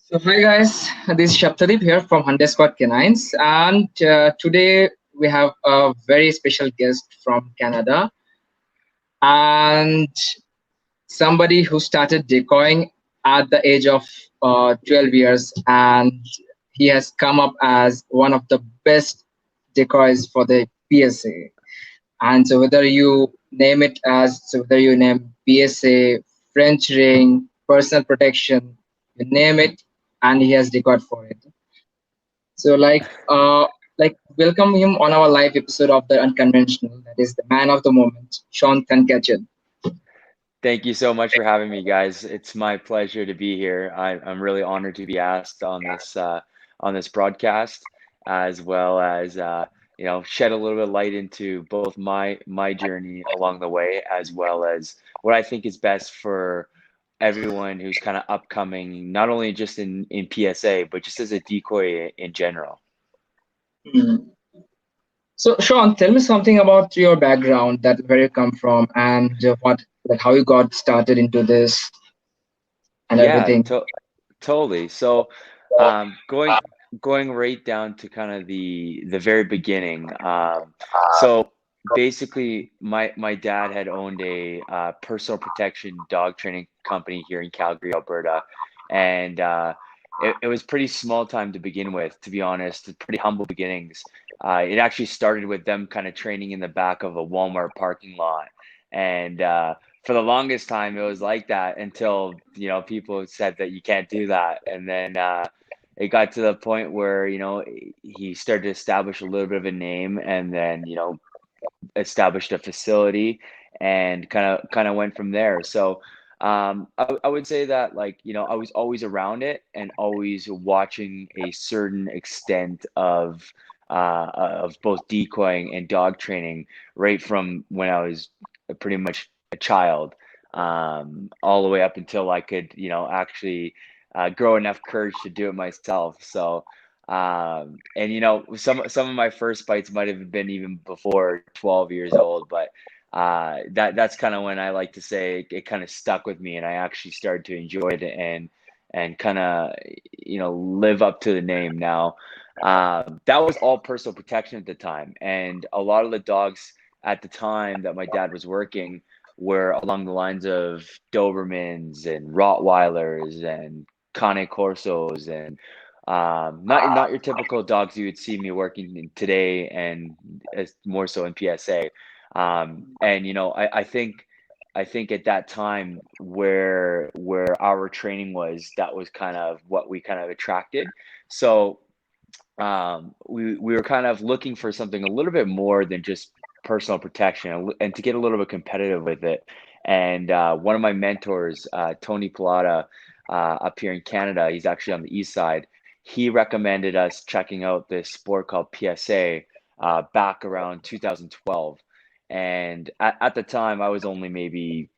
So hi guys, this is Shaptadeep here from Squad Canines, and today we have a very special guest from Canada and somebody who started decoying at the age of 12 years, and he has come up as one of the best decoys for the PSA. And so whether you name PSA, French ring, personal protection, you name it, and he has decoyed for it. So welcome him on our live episode of the Unconventional. That is the man of the moment, Shaun Thankachen. Thank you so much for having me, guys. It's my pleasure to be here. I'm really honored to be asked on this broadcast, as well as shed a little bit of light into both my journey along the way, as well as what I think is best for everyone who's kind of upcoming, not only just in PSA, but just as a decoy in general. Mhm. So Shaun, tell me something about your background, that where you come from, and how you got started into this and Yeah, everything. totally. So, um, going going right down to kind of the very beginning. So basically, my dad had owned a personal protection dog training company here in Calgary, Alberta, and it was pretty small time to begin with, to be honest. Pretty humble beginnings. It actually started with them kind of training in the back of a Walmart parking lot, and for the longest time it was like that until people said that you can't do that, and then it got to the point where he started to establish a little bit of a name, and then established a facility, and kind of went from there. So I would say that, like, I was always around it and always watching a certain extent of both decoying and dog training right from when I was pretty much a child, all the way up until I could actually grow enough courage to do it myself. So and some of my first bites might have been even before 12 years old, but that's kind of when I like to say it kind of stuck with me, and I actually started to enjoy it, and kind of live up to the name now. That was all personal protection at the time, and a lot of the dogs at the time that my dad was working were along the lines of Dobermans and Rottweilers and Cane Corsos, and not your typical dogs you would see me working in today, and as more so in PSA. And I think at that time where our training was, that was kind of what we kind of attracted. So we were kind of looking for something a little bit more than just personal protection, and to get a little bit competitive with it. And one of my mentors, Tony Pilata, up here in Canada, he's actually on the east side. He recommended us checking out this sport called PSA back around 2012. And at the time, I was only maybe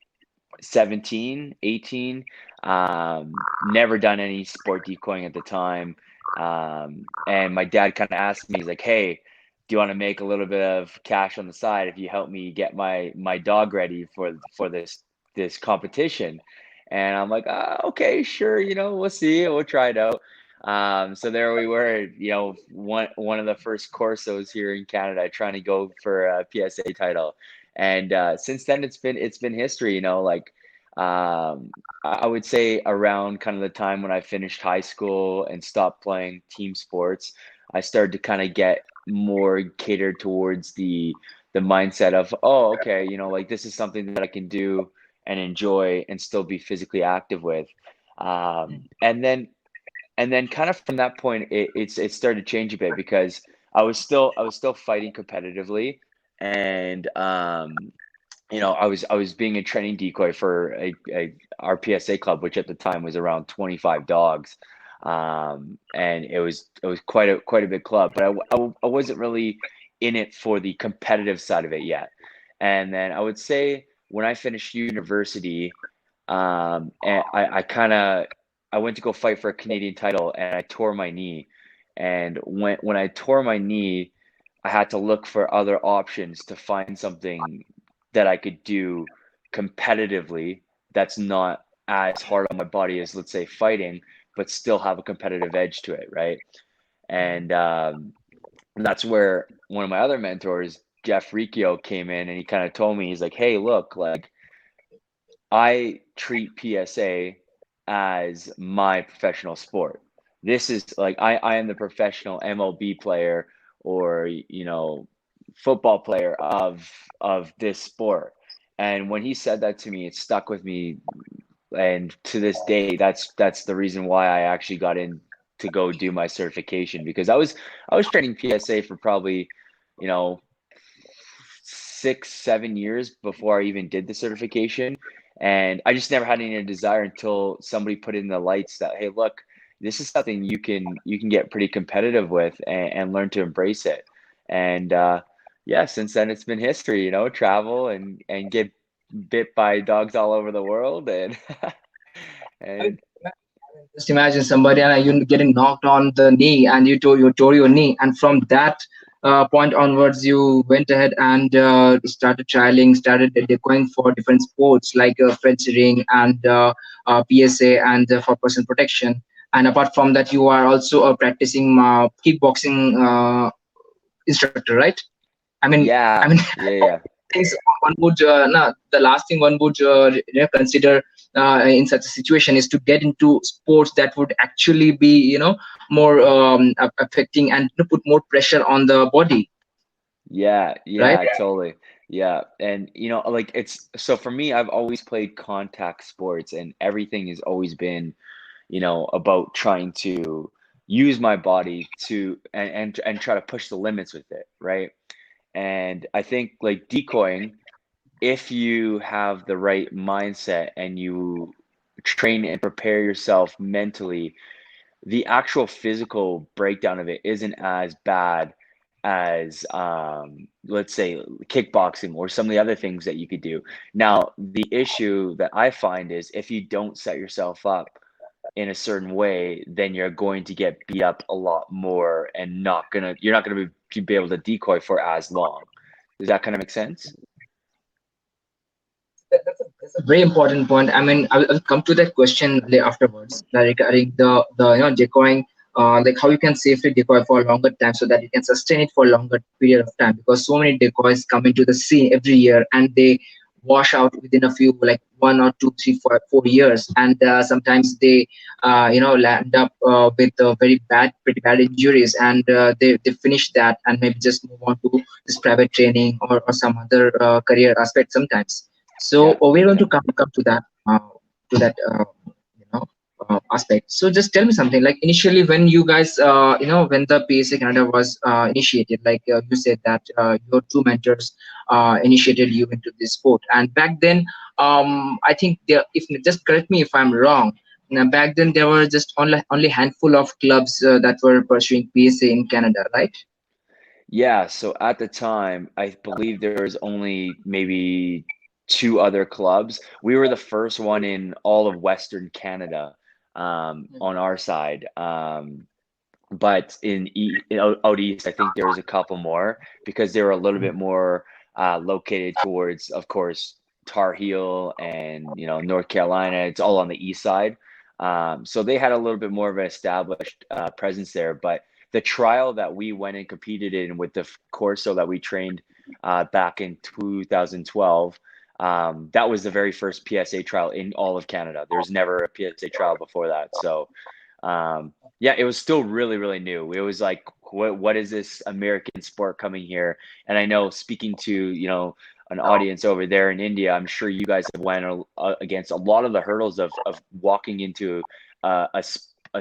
17, 18. Never done any sport decoying at the time. And my dad kind of asked me, he's like, "Hey, do you want to make a little bit of cash on the side if you help me get my dog ready for this competition?" And I'm like, "Okay, sure. We'll see. We'll try it out." So there we were, one of the first Corsos here in Canada, trying to go for a PSA title. And since then, it's been history. Like, I would say around kind of the time when I finished high school and stopped playing team sports, I started to kind of get more catered towards the mindset of, oh, okay, like, this is something that I can do and enjoy and still be physically active with. And then kind of from that point, it started to change a bit, because I was still fighting competitively, and I was being a training decoy for our PSA club, which at the time was around 25 dogs, and it was quite a big club, but I wasn't really in it for the competitive side of it yet. And then I would say when I finished university, and I went to go fight for a Canadian title, and I tore my knee. And when I tore my knee, I had to look for other options to find something that I could do competitively, that's not as hard on my body as, let's say, fighting, but still have a competitive edge to it, right? And that's where one of my other mentors, Jeff Riccio, came in and he kind of told me, he's like, hey, look, like I treat PSA as my professional sport. This is like I am the professional MLB player or football player of this sport. And when he said that to me, it stuck with me. And to this day, that's the reason why I actually got in to go do my certification because I was training PSA for probably, you know, 6, 7 years before I even did the certification. And I just never had any desire until somebody put in the lights that, hey, look, this is something you can get pretty competitive with and learn to embrace it. And yeah, since then it's been history, travel and get bit by dogs all over the world and and Just imagine somebody and you getting knocked on the knee and you tore your knee, and from that point onwards you went ahead and started trialing, started decoying for different sports like fencing and PSA and for personal protection. And apart from that, you are also practicing kickboxing instructor, right? I mean, yeah, yeah, yeah. things one would no, the last thing one would consider in such a situation is to get into sports that would actually be more affecting and put more pressure on the body, Yeah, right? yeah, totally. Yeah. And like it's so for me, I've always played contact sports and everything has always been, about trying to use my body to and try to push the limits with it, right? And I think like decoying, if you have the right mindset and you train and prepare yourself mentally, the actual physical breakdown of it isn't as bad as let's say kickboxing or some of the other things that you could do. Now, the issue that I find is if you don't set yourself up in a certain way, then you're going to get beat up a lot more and you're not gonna be able to decoy for as long. Does that kind of make sense? That's a very important point. I mean, I'll come to that question afterwards, like regarding the decoying, like how you can safely decoy for a longer time so that you can sustain it for a longer period of time. Because so many decoys come into the scene every year and they wash out within a few, like 1 or 2, 3, 4 years, and sometimes they land up with pretty bad injuries, and they finish that and maybe just move on to this private training or some other career aspect sometimes. So Yeah. we're going to come to that you know aspect. So just tell me something. Like initially, when you guys, when the PSA Canada was initiated, like you said that your two mentors initiated you into this sport, and back then, I think there. If just correct me if I'm wrong. Now, back then, there were just only handful of clubs that were pursuing PSA in Canada, right? Yeah, so at the time, I believe there was only maybe two other clubs. We were the first one in all of Western Canada, on our side. But out east, I think there was a couple more because they were a little bit more located towards, of course, Tar Heel and North Carolina. It's all on the east side, so they had a little bit more of an established presence there. But the trial that we went and competed in with the Corso that we trained back in 2012. That was the very first PSA trial in all of Canada. There was never a PSA trial before that. So yeah, it was still really, really new. It was like, what is this American sport coming here? And I know speaking to, an audience over there in India, I'm sure you guys have went against a lot of the hurdles of walking into a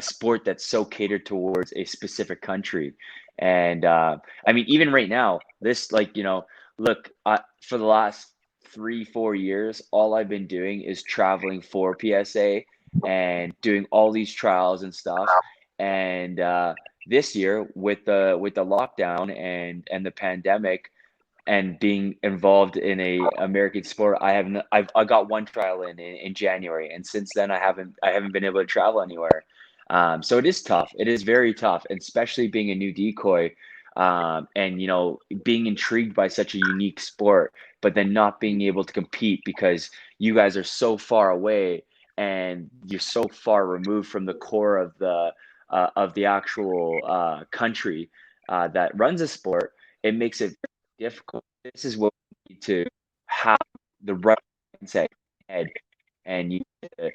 sport that's so catered towards a specific country. And I mean, even right now, this like, look, for the last 3, 4 years, all I've been doing is traveling for PSA and doing all these trials and stuff. And this year with the lockdown and the pandemic and being involved in a American sport, I got one trial in January, and since then I haven't been able to travel anywhere. So it is tough. It is very tough, and especially being a new decoy, and being intrigued by such a unique sport, but then not being able to compete because you guys are so far away and you're so far removed from the core of the actual country that runs a sport, it makes it difficult. This is what we need to have the right mindset in your head, and you need to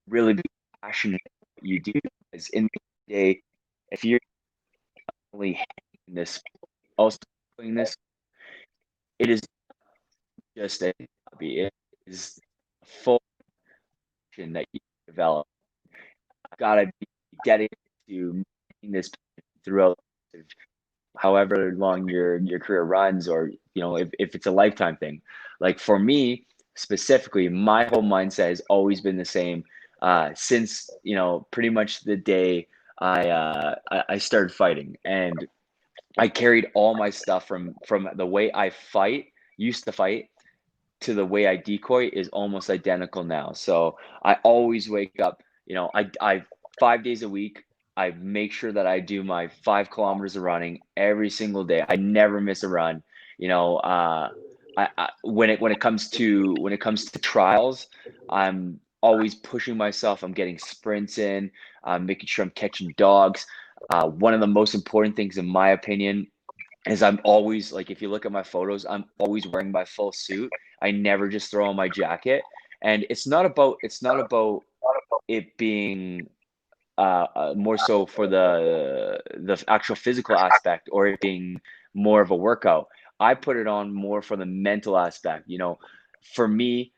really be passionate about what you do. Because in the day, if you're only hating this, also doing this, it is just a hobby. It is a full passion that you develop. Gotta be dedicated to making this throughout however long your career runs, or if it's a lifetime thing. Like for me specifically, my whole mindset has always been the same since pretty much the day I started fighting, and I carried all my stuff from the way I used to fight, to the way I decoy is almost identical now. So I always wake up, I 5 days a week, I make sure that I do my 5 kilometers of running every single day. I never miss a run. You know, when it comes to trials, I'm always pushing myself. I'm getting sprints in, making sure I'm catching dogs. One of the most important things, in my opinion, is I'm always like, if you look at my photos, I'm always wearing my full suit. I never just throw on my jacket. And it's not about it being more so for the actual physical aspect, or it being more of a workout. I put it on more for the mental aspect. For me,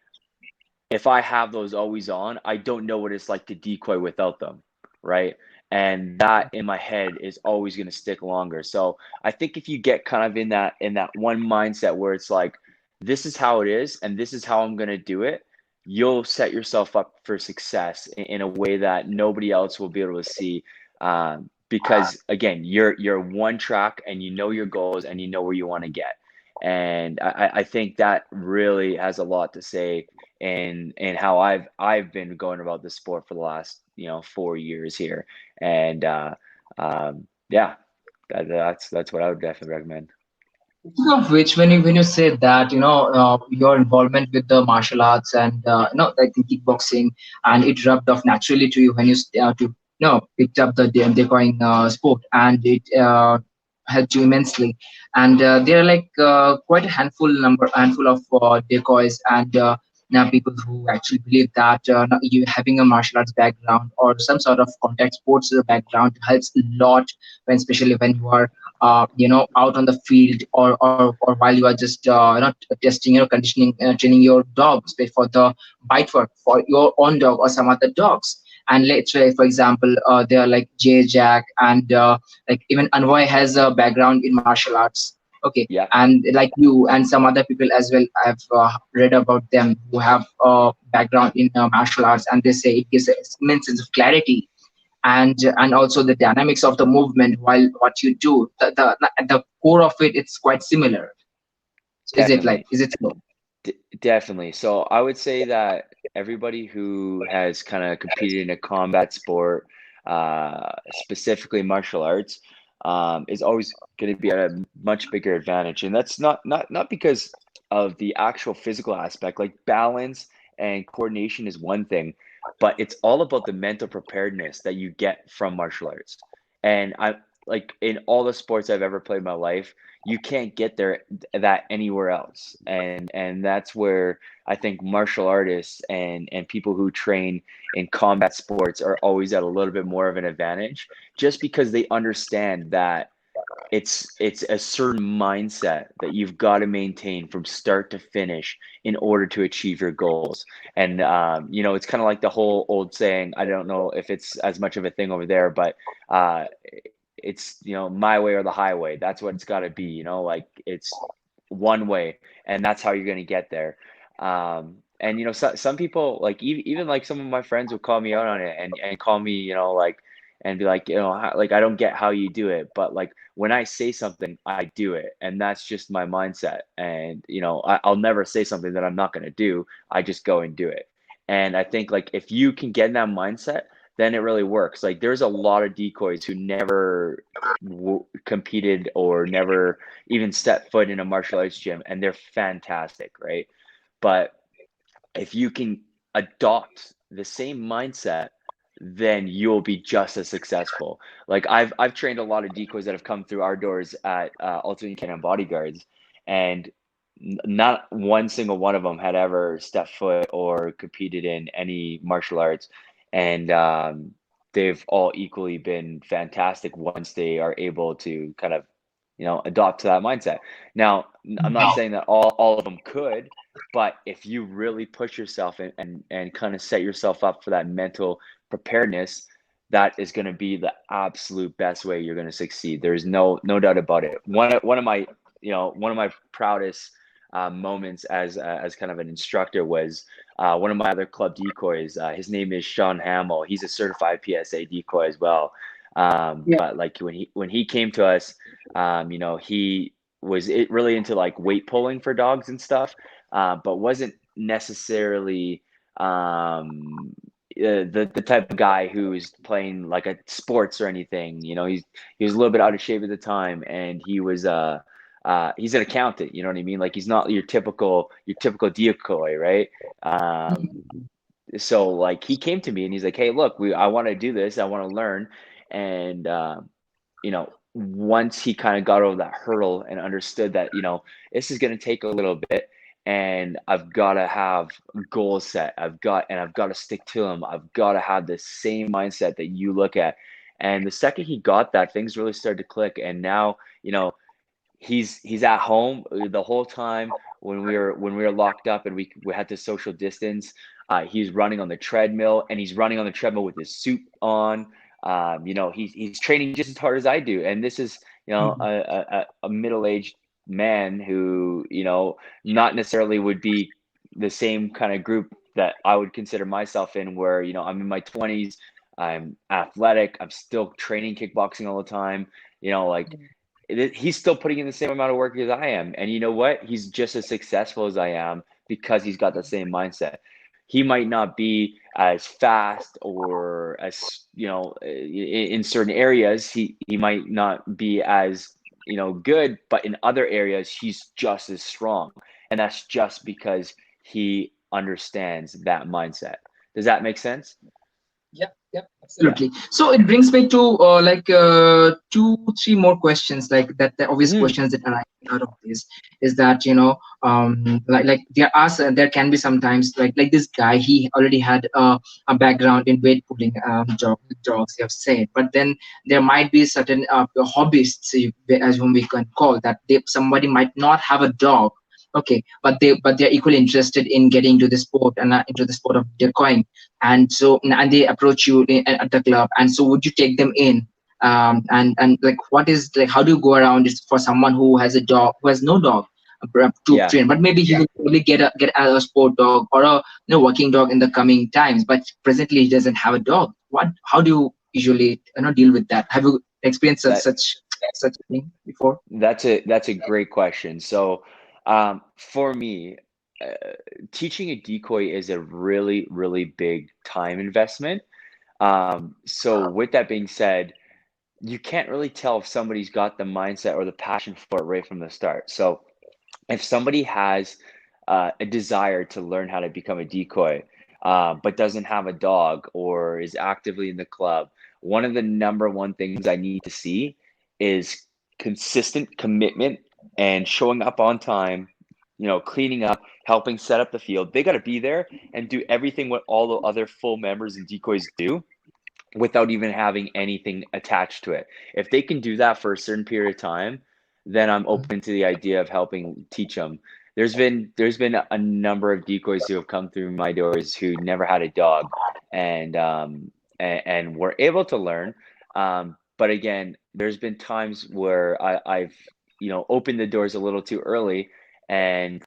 if I have those always on, I don't know what it's like to decoy without them, right? And that in my head is always going to stick longer. So I think if you get kind of in that one mindset where it's like, this is how it is, and this is how I'm going to do it, you'll set yourself up for success in a way that nobody else will be able to see. Because again, you're one track, and you know your goals, and you know where you want to get. And I think that really has a lot to say and how I've been going about this sport for the last 4 years here, and yeah, that's what I would definitely recommend. Speaking of which, when you said that, your involvement with the martial arts and like the kickboxing, and it rubbed off naturally to you when picked up the decoying sport, and it helped you immensely. And there are like quite a handful of decoys, and now people who actually believe that you having a martial arts background or some sort of contact sports background helps a lot, when especially when you are out on the field, or while you are just not testing conditioning, training your dogs for the bite work for your own dog or some other dogs. And let's say, for example, they are like Jay Jack, and like even Anvoy has a background in martial arts. Okay. Yeah, And like you and some other people as well, I've read about them who have a background in martial arts, and they say it gives an immense sense of clarity, and also the dynamics of the movement while what you do, at the core of it, it's quite similar. So definitely. is it so? Definitely. So I would say that everybody who has kind of competed in a combat sport, specifically martial arts, is always going to be at a much bigger advantage. And that's not because of the actual physical aspect. Like balance and coordination is one thing, but it's all about the mental preparedness that you get from martial arts. And I like in all the sports I've ever played in my life, you can't get that anywhere else, and that's where I think martial artists and people who train in combat sports are always at a little bit more of an advantage, just because they understand that it's a certain mindset that you've got to maintain from start to finish in order to achieve your goals. And it's kind of like the whole old saying. I don't know if it's as much of a thing over there, but uh, it's my way or the highway. That's what it's got to be. Like it's one way, and that's how you're going to get there. And some people, like even like some of my friends will call me out on it, and call me, like, and be like, like, I don't get how you do it, but like when I say something, I do it, and that's just my mindset. And I'll never say something that I'm not going to do. I just go and do it. And I think, like, if you can get in that mindset, then it really works. Like there's a lot of decoys who never competed or never even stepped foot in a martial arts gym, and they're fantastic, right? But if you can adopt the same mindset, then you'll be just as successful. Like I've trained a lot of decoys that have come through our doors at Ultimate Canine Bodyguards, and not one single one of them had ever stepped foot or competed in any martial arts, and they've all equally been fantastic once they are able to kind of, adopt to that mindset. Now, I'm not saying that all of them could, but if you really push yourself and kind of set yourself up for that mental preparedness, that is going to be the absolute best way you're going to succeed. There's no doubt about it. One of my one of my proudest moments as kind of an instructor was one of my other club decoys. His name is Shaun Hamill. He's a certified PSA decoy as well. Yeah. But like when he came to us, he was really into like weight pulling for dogs and stuff, but wasn't necessarily the type of guy who's playing like a sports or anything. He was a little bit out of shape at the time, and he's an accountant. You know what I mean? Like he's not your typical decoy, right? Um, so like he came to me and he's like, hey, look, I want to do this, I want to learn. And once he kind of got over that hurdle and understood that this is going to take a little bit, and I've got to have goals set, I've got to stick to them, I've got to have the same mindset that you look at. And the second he got that, things really started to click. And now he's at home the whole time. When we were locked up and we had to social distance, he's running on the treadmill, and he's running on the treadmill with his suit on. He's training just as hard as I do, and this is a middle-aged man who not necessarily would be the same kind of group that I would consider myself in, where I'm in my 20s, I'm athletic, I'm still training kickboxing all the time, like he's still putting in the same amount of work as I am. And you know what? He's just as successful as I am because he's got the same mindset. He might not be as fast or as, in certain areas, he might not be as, good, but in other areas, he's just as strong. And that's just because he understands that mindset. Does that make sense? Yeah, absolutely. So it brings me to two, three more questions, like that. The obvious Mm-hmm. questions that arise out of this is that there can be sometimes like this guy, he already had a background in weight pulling, dogs, you have said, but then there might be certain hobbyists, as whom we can call that, somebody might not have a dog. Okay, but they're equally interested in getting into the sport and into the sport of decoying, and they approach you at the club, and so would you take them in, and like what is, like, how do you go around it for someone who has a dog, who has no dog to Yeah. train, but maybe he will probably get a sport dog or a working dog in the coming times, but presently he doesn't have a dog. How do you usually deal with that? Have you experienced That such a thing before? that's a great question. So, for me, teaching a decoy is a really, really big time investment. So with that being said, you can't really tell if somebody's got the mindset or the passion for it right from the start. So if somebody has a desire to learn how to become a decoy, but doesn't have a dog or is actively in the club, one of the number one things I need to see is consistent commitment and showing up on time, cleaning up, helping set up the field. They got to be there and do everything what all the other full members and decoys do without even having anything attached to it. If they can do that for a certain period of time, then I'm open to the idea of helping teach them. There's been a number of decoys who have come through my doors who never had a dog, and were able to learn. But again, there's been times where I've opened the doors a little too early, and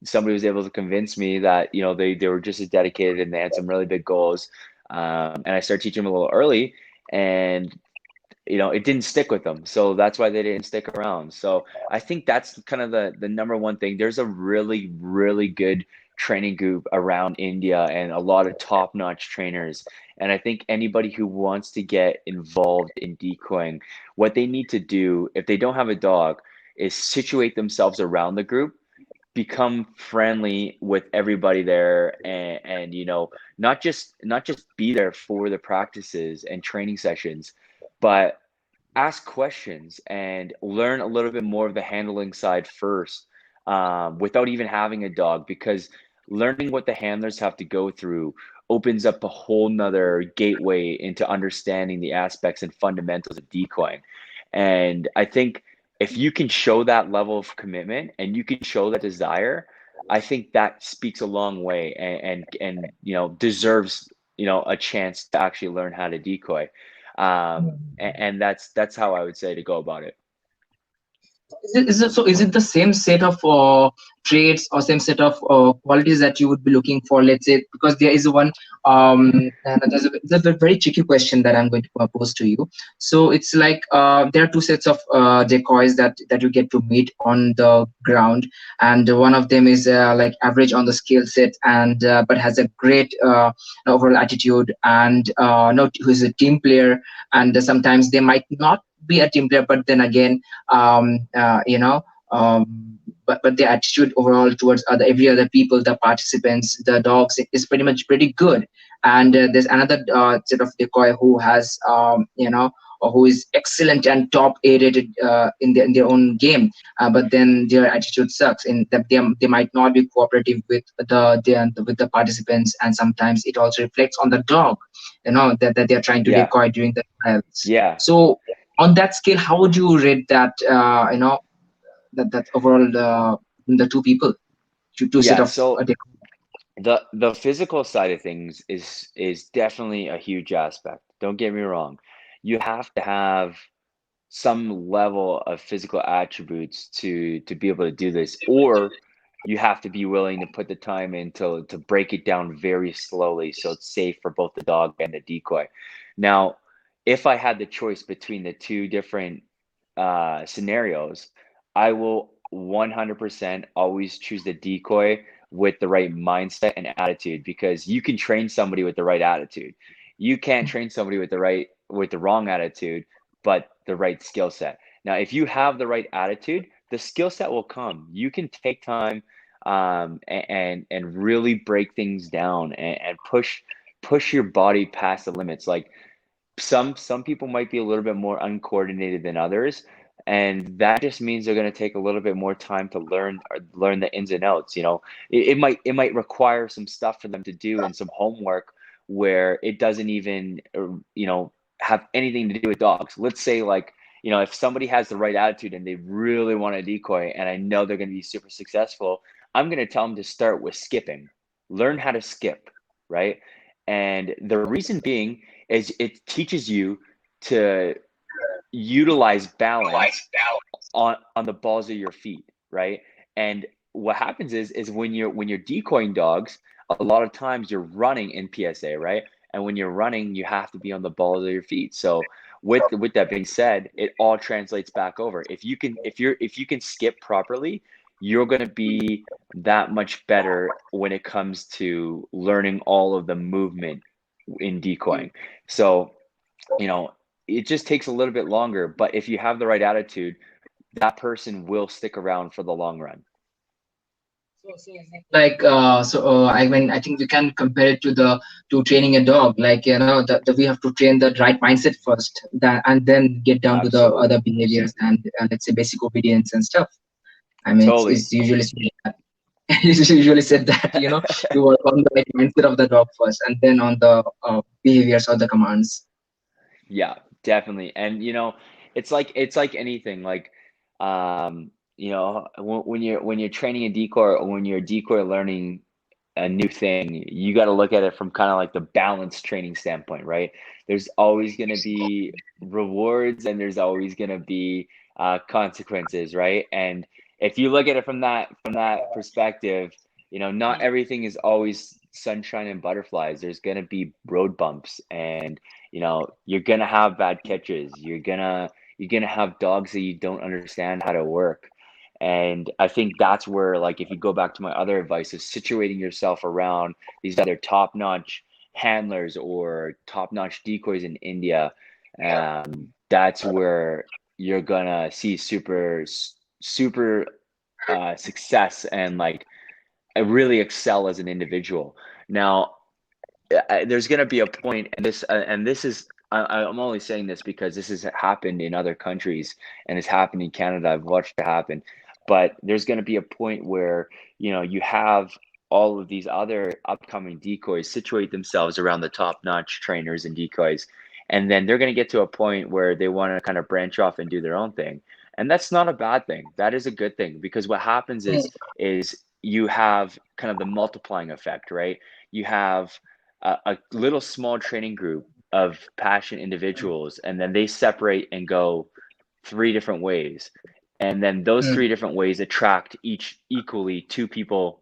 somebody was able to convince me that they were just as dedicated and they had some really big goals, and I started teaching them a little early, and it didn't stick with them. So that's why they didn't stick around. So I think that's kind of the number one thing. There's a really, really good training group around India and a lot of top-notch trainers. And I think anybody who wants to get involved in decoying, what they need to do if they don't have a dog is situate themselves around the group become friendly with everybody there, and not just be there for the practices and training sessions, but ask questions and learn a little bit more of the handling side first, without even having a dog, because learning what the handlers have to go through opens up a whole nother gateway into understanding the aspects and fundamentals of decoying. And I think if you can show that level of commitment and you can show that desire, I think that speaks a long way, and deserves a chance to actually learn how to decoy. And that's how I would say to go about it. Is it the same set of traits or same set of qualities that you would be looking for? Let's say, because there is one and there's a very tricky question that I'm going to pose to you. So it's like there are two sets of decoys that you get to meet on the ground, and one of them is like average on the skill set, and but has a great overall attitude, and not who's a team player, and sometimes they might not be a team player, but then again, um, uh, you know, but the attitude overall towards every other people, the participants, the dogs, is pretty much pretty good. And there's another set of decoy who has, or who is excellent and top A rated in their own game, but then their attitude sucks in that they might not be cooperative with with the participants, and sometimes it also reflects on the dog, that they're trying to Yeah, decoy during the trials. yeah, So on that scale, how would you rate that? That overall the two people, two set yeah. of So the physical side of things is definitely a huge aspect. Don't get me wrong. You have to have some level of physical attributes to be able to do this, or you have to be willing to put the time in to break it down very slowly so it's safe for both the dog and the decoy. Now, if I had the choice between the two different scenarios, I will 100% always choose the decoy with the right mindset and attitude, because you can train somebody with the right attitude. You can't train somebody with the wrong attitude, but the right skill set. Now, if you have the right attitude, the skill set will come. You can take time, and really break things down, and push your body past the limits. Like some people might be a little bit more uncoordinated than others, and that just means they're going to take a little bit more time to learn the ins and outs. It might require some stuff for them to do and some homework where it doesn't even have anything to do with dogs. Let's say, like, if somebody has the right attitude and they really want to decoy, and I know they're going to be super successful, I'm going to tell them to start with skipping. Learn how to skip, right? And the reason being is it teaches you to utilize balance on the balls of your feet, right? And what happens is when you're decoying dogs, a lot of times you're running in PSA, right? And when you're running, you have to be on the balls of your feet. So with that being said, it all translates back over. If you can skip properly, you're going to be that much better when it comes to learning all of the movement in decoying. So, you know, it just takes a little bit longer, but if you have the right attitude, that person will stick around for the long run. So is it like I mean, I think we can compare it to training a dog. Like, we have to train the right mindset first, and then get down to the Absolutely. other behaviors, and let's say basic obedience and stuff. I mean, Totally. it's usually said that it's usually said that you work on the right mindset of the dog first, and then on the behaviors or the commands. Yeah, definitely. And it's like anything. Like, when you're training a decoy, or when you're a decoy learning a new thing, you got to look at it from kind of like the balanced training standpoint, right? There's always going to be rewards, and there's always going to be consequences, right? And if you look at it from that perspective, not everything is always sunshine and butterflies. There's going to be road bumps, and you're going to have bad catches. You're going to have dogs that you don't understand how to work. And I think that's where, like, if you go back to my other advice, is situating yourself around these other top-notch handlers or top-notch decoys in India. That's where you're gonna see super, super. success and like really excel as an individual. Now, there's going to be a point, and this is I'm only saying this because this has happened in other countries and it's happened in Canada. I've watched it happen, but there's going to be a point where you have all of these other upcoming decoys situate themselves around the top-notch trainers and decoys, and then they're going to get to a point where they want to kind of branch off and do their own thing, and that's not a bad thing. That is a good thing because what happens is you have kind of the multiplying effect, right? You have a little small training group of passionate individuals, and then they separate and go three different ways. And then those three different ways attract each equally two people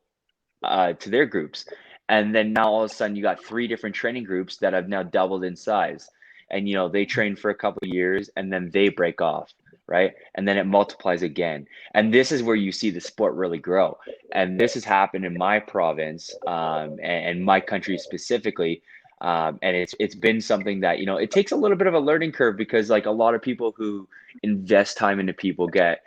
to their groups. And then now all of a sudden you got three different training groups that have now doubled in size. And they train for a couple of years and then they break off, right? And then it multiplies again. And this is where you see the sport really grow. And this has happened in my province and my country specifically. And it's been something that it takes a little bit of a learning curve because like a lot of people who invest time into people get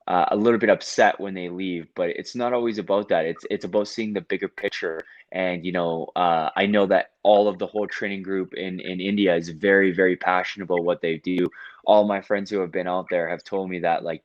a little bit upset when they leave, but it's not always about that. It's about seeing the bigger picture. And I know that all of the whole training group in India is very, very passionate about what they do. All my friends who have been out there have told me that like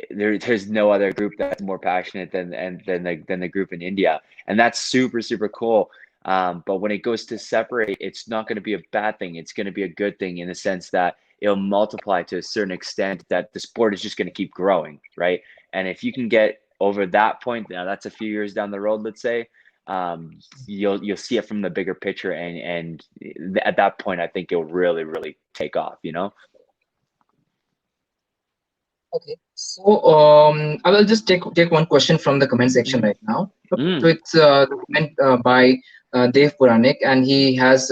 there's no other group that's more passionate than the group in India, and that's super super cool. But when it goes to separate, it's not going to be a bad thing. It's going to be a good thing in the sense that it'll multiply to a certain extent that the sport is just going to keep growing, right? And if you can get over that point, now that's a few years down the road, let's say, you'll see it from the bigger picture, and at that point, I think it'll really really take off. Okay, so I will just take one question from the comment section right now. Okay, so it's the comment by Dev Puranik, and he has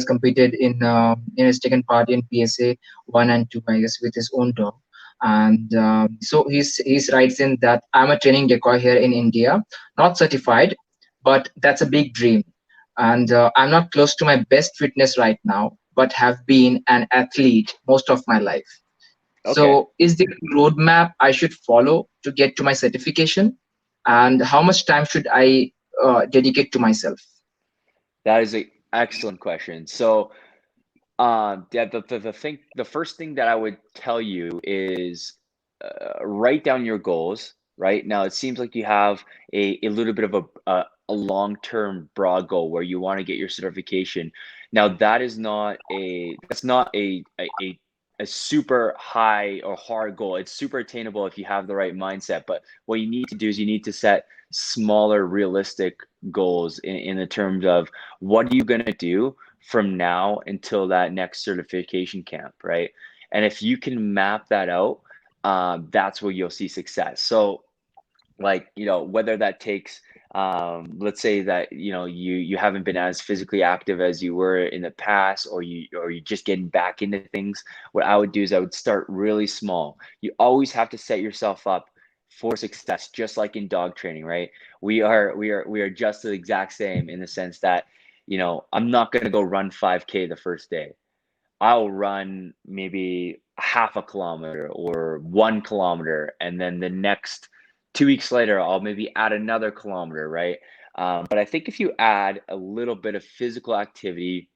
competed he has taken part in PSA 1 and 2, I guess, with his own dog. And so he's writes in that I'm a training decoy here in India, not certified, but that's a big dream. And I'm not close to my best fitness right now, but have been an athlete most of my life. Okay. So, is there a roadmap I should follow to get to my certification? And how much time should I dedicate to myself? That is an excellent question. So, yeah, the first thing that I would tell you is write down your goals. Right now, it seems like you have a little bit of a long-term broad goal where you want to get your certification. Now, that's not a super high or hard goal. It's super attainable if you have the right mindset. But what you need to do is you need to set smaller, realistic goals in the terms of what are you going to do from now until that next certification camp, right? And if you can map that out, that's where you'll see success. So like whether that takes let's say that you haven't been as physically active as you were in the past, or you're just getting back into things, what I would do is I would start really small. You always have to set yourself up for success, just like in dog training, right? We are just the exact same in the sense that I'm not going to go run 5K the first day. I'll run maybe half a kilometer or 1 kilometer, and then the next 2 weeks later, I'll maybe add another kilometer, right? But I think if you add a little bit of physical activity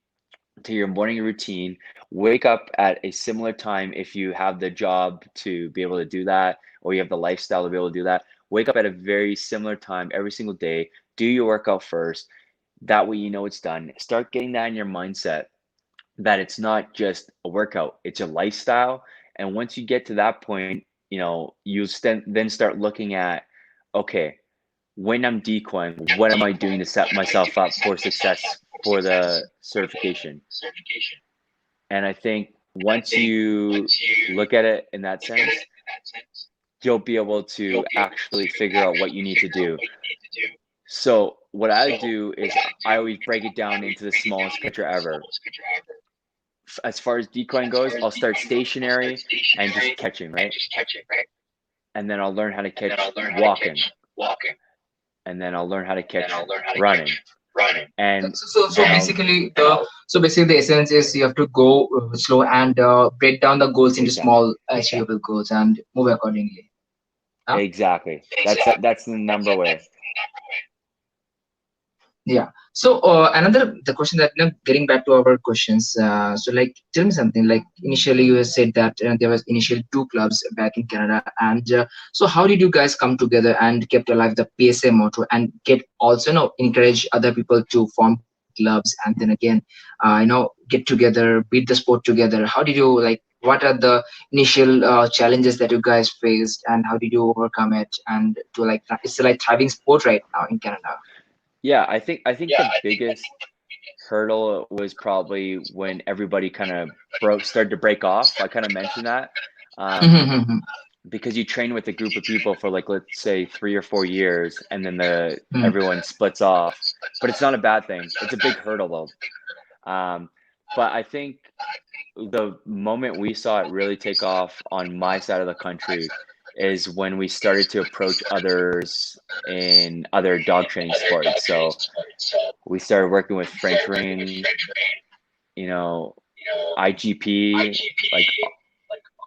to your morning routine, wake up at a similar time if you have the job to be able to do that, or you have the lifestyle to be able to do that. Wake up at a very similar time every single day. Do your workout first. That way, it's done. Start getting that in your mindset that it's not just a workout, it's a lifestyle. And once you get to that point, then start looking at, okay, when I'm decoying, what am I doing to set myself up for success for the certification? And I think once you look at it in that sense, you'll be able to actually figure out what you need to do. So what I do is I always break it down into the smallest picture ever. As far as decoying goes, I'll start stationary and just catching, right? And then I'll learn how to catch walking, and then I'll learn how to catch running, and So then I'll basically the essence is you have to go slow and break down the goals into exactly. small achievable goals and move accordingly. exactly. That's the number way. Yeah. So another the question that, getting back to our questions. So like, tell me something. Like initially, you said that there was initially two clubs back in Canada, and so how did you guys come together and kept alive the PSA motto and get also encourage other people to form clubs, and then again, get together, beat the sport together. How did you like? What are the initial challenges that you guys faced, and how did you overcome it? And to like, it's like thriving sport right now in Canada. Yeah, I think the biggest hurdle was probably when everybody kind of started to break off. I kind of mentioned that. Um, because you train with a group of people for like, let's say 3 or 4 years, and then everyone splits off. But it's not a bad thing. It's a big hurdle though. But I think the moment we saw it really take off on my side of the country is when we started to approach others in other dog training sports. So we started working with French ring, you know, IGP, like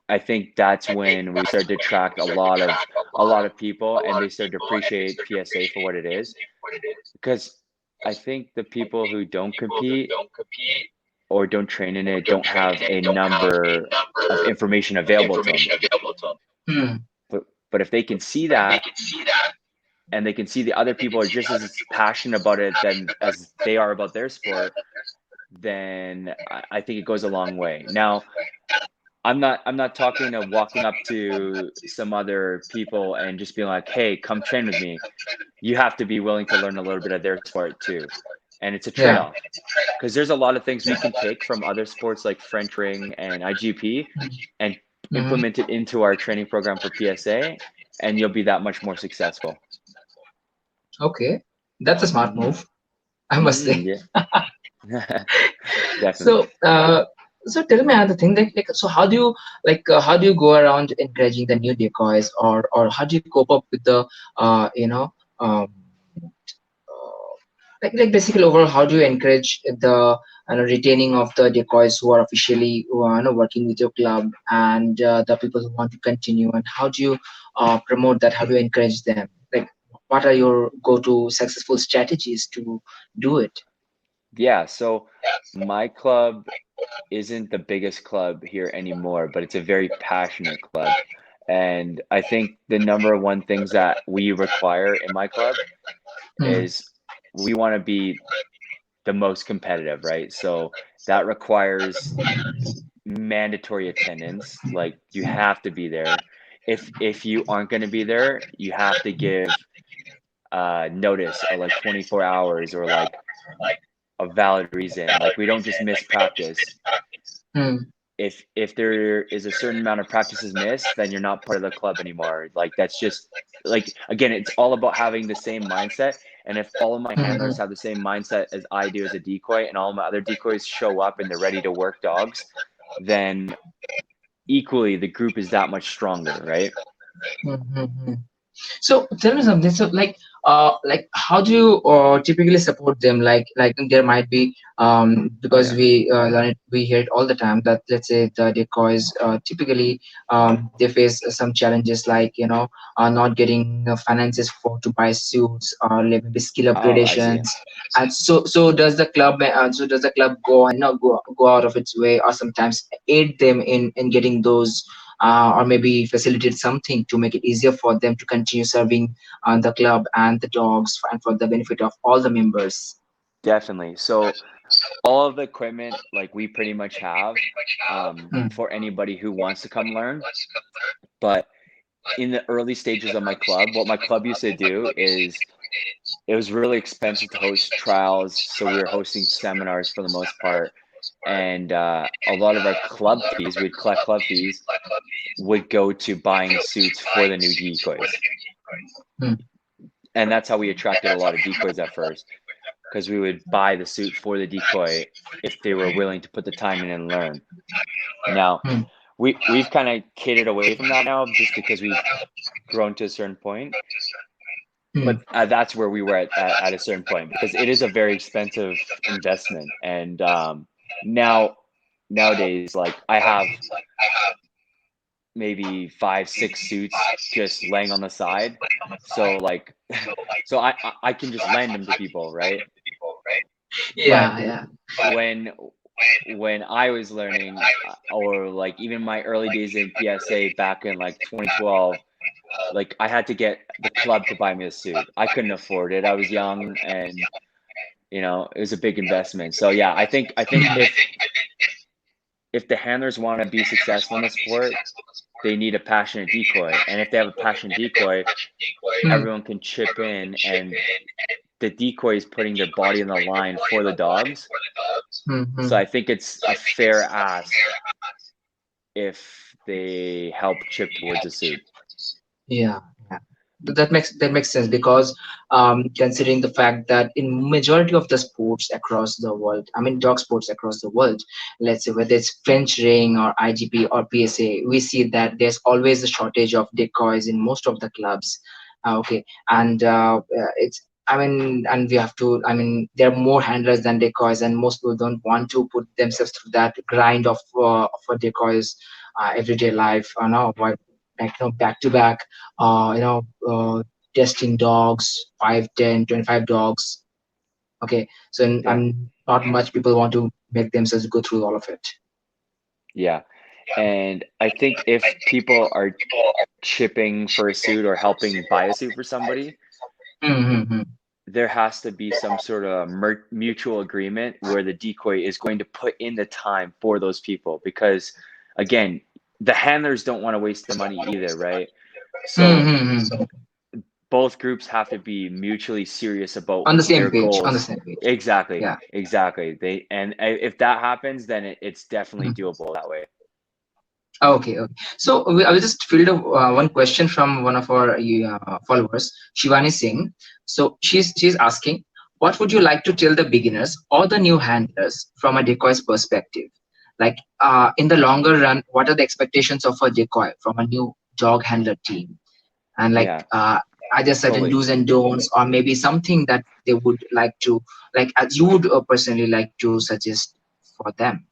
I think that's when we started to attract a lot of people, and they started to appreciate PSA for what it is. Because I think the people who don't compete or don't train in it don't have a number of information available to them. Hmm. But if they can see that, and they can see the other people are just as passionate about it than as they are about their sport, then I think it goes a long way. Now, I'm not talking of walking up to some other people and just being like, "Hey, come train with me." You have to be willing to learn a little bit of their sport too. And it's a Yeah. trade-off. Because there's a lot of things we can take from other sports like French ring and IGP and Hmm. implement it into our training program for PSA, and you'll be that much more successful. Okay, that's a smart Hmm. move, I must say. Yeah. Definitely. So, tell me another thing. So how do you how do you go around encouraging the new decoys, or how do you cope up with the um, like basically overall, how do you encourage the retaining of the decoys who are officially who are working with your club, and the people who want to continue, and how do you promote that? How do you encourage them? Like, what are your go-to successful strategies to do it? Yeah, so my club isn't the biggest club here anymore, but it's a very passionate club. And I think the number one things that we require in my club Hmm. is we want to be the most competitive, right? So that requires mandatory attendance. Like you have to be there. If you aren't going to be there, you have to give notice of like 24 hours or like a valid reason. Like we don't just miss practice. Hmm. If there is a certain amount of practices missed, then you're not part of the club anymore. Like that's just like again, it's all about having the same mindset. And if all of my Hmm. handlers have the same mindset as I do as a decoy, and all my other decoys show up and they're ready to work dogs, then equally the group is that much stronger, right? Hmm. Hmm. So tell me something. So like how do you typically support them? Like there might be Oh because yeah. we hear it all the time that let's say the decoys typically they face some challenges like not getting finances for to buy suits or like maybe skill Oh, I see. upgradations. And so does the club go and not go out of its way or sometimes aid them in getting those or maybe facilitate something to make it easier for them to continue serving the club and the dogs and for the benefit of all the members. Definitely. So all of the equipment like we pretty much have Mm, for anybody who wants to come learn. But in the early stages of my club, what my club used to do is it was really expensive to host trials, so we were hosting seminars for the most part, and a lot of our club fees, we'd collect club fees, would go to buying suits for the new decoys, mm, and that's how we attracted a lot of decoys at first, because we would buy the suit for the decoy if they were willing to put the time in and learn. Now, mm, we've kind of catered away from that now, just because we've grown to a certain point. mm. But that's where we were at a certain point, because it is a very expensive investment. And nowadays, like maybe 5, 6 suits just laying on the side. So like, so I can just lend them to people, right? But Yeah, yeah. when when I was learning, or like even my early days in PSA back in like 2012, like I had to get the club to buy me a suit. I couldn't afford it. I was young, and it was a big investment. So yeah, I think if the handlers want to be successful in the sport, they need a passionate decoy. And if they have a passionate decoy, Hmm. everyone can chip in, and the decoy is putting their body on the line for the dogs. Hmm. So Hmm. I think it's a fair ask if they help chip towards a suit. Yeah, yeah. That makes sense because considering the fact that in majority of the sports across the world, I mean dog sports across the world, let's say whether it's French ring or IGP or PSA, we see that there's always a shortage of decoys in most of the clubs. Okay, and it's I mean, and we have to. I mean, there are more handlers than decoys, and most people don't want to put themselves through that grind of a decoys everyday life. No, why like back to back testing dogs 5, 10, 25 dogs. Okay, so Yeah. not much people want to make themselves go through all of it. Yeah. And I think if people are chipping for a suit or helping buy a suit for somebody, Mm-hmm. there has to be some sort of mutual agreement where the decoy is going to put in the time for those people, because again, the handlers don't want to waste the money either, right? So Mm-hmm. both groups have to be mutually serious about On the their same page, on the goals. same page. Exactly, Yeah. exactly. If that happens, then it's definitely Mhm. doable that way. Okay, okay. So I will just field one question from one of our followers, Shivani Singh. So she's asking, what would you like to tell the beginners or the new handlers from a decoy's perspective? Like in the longer run, what are the expectations of a decoy from a new dog handler team? And like Yeah, are there certain totally. do's and don'ts, or maybe something that they would like to, like as you would personally like to suggest for them?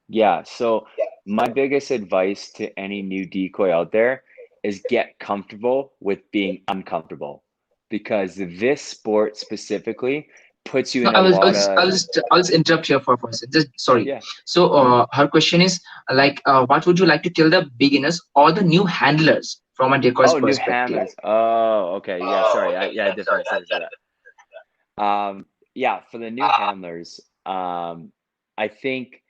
Yeah, so my biggest advice to any new decoy out there is get comfortable with being uncomfortable, because this sport specifically puts you No, in a lot of, I'll just interrupt here for a second. Just sorry. yeah. So her question is like, what would you like to tell the beginners or the new handlers from a decoy's Oh, new perspective? handlers. Oh, okay. Yeah, sorry. Yeah, I definitely said that. Yeah, for the new handlers, I think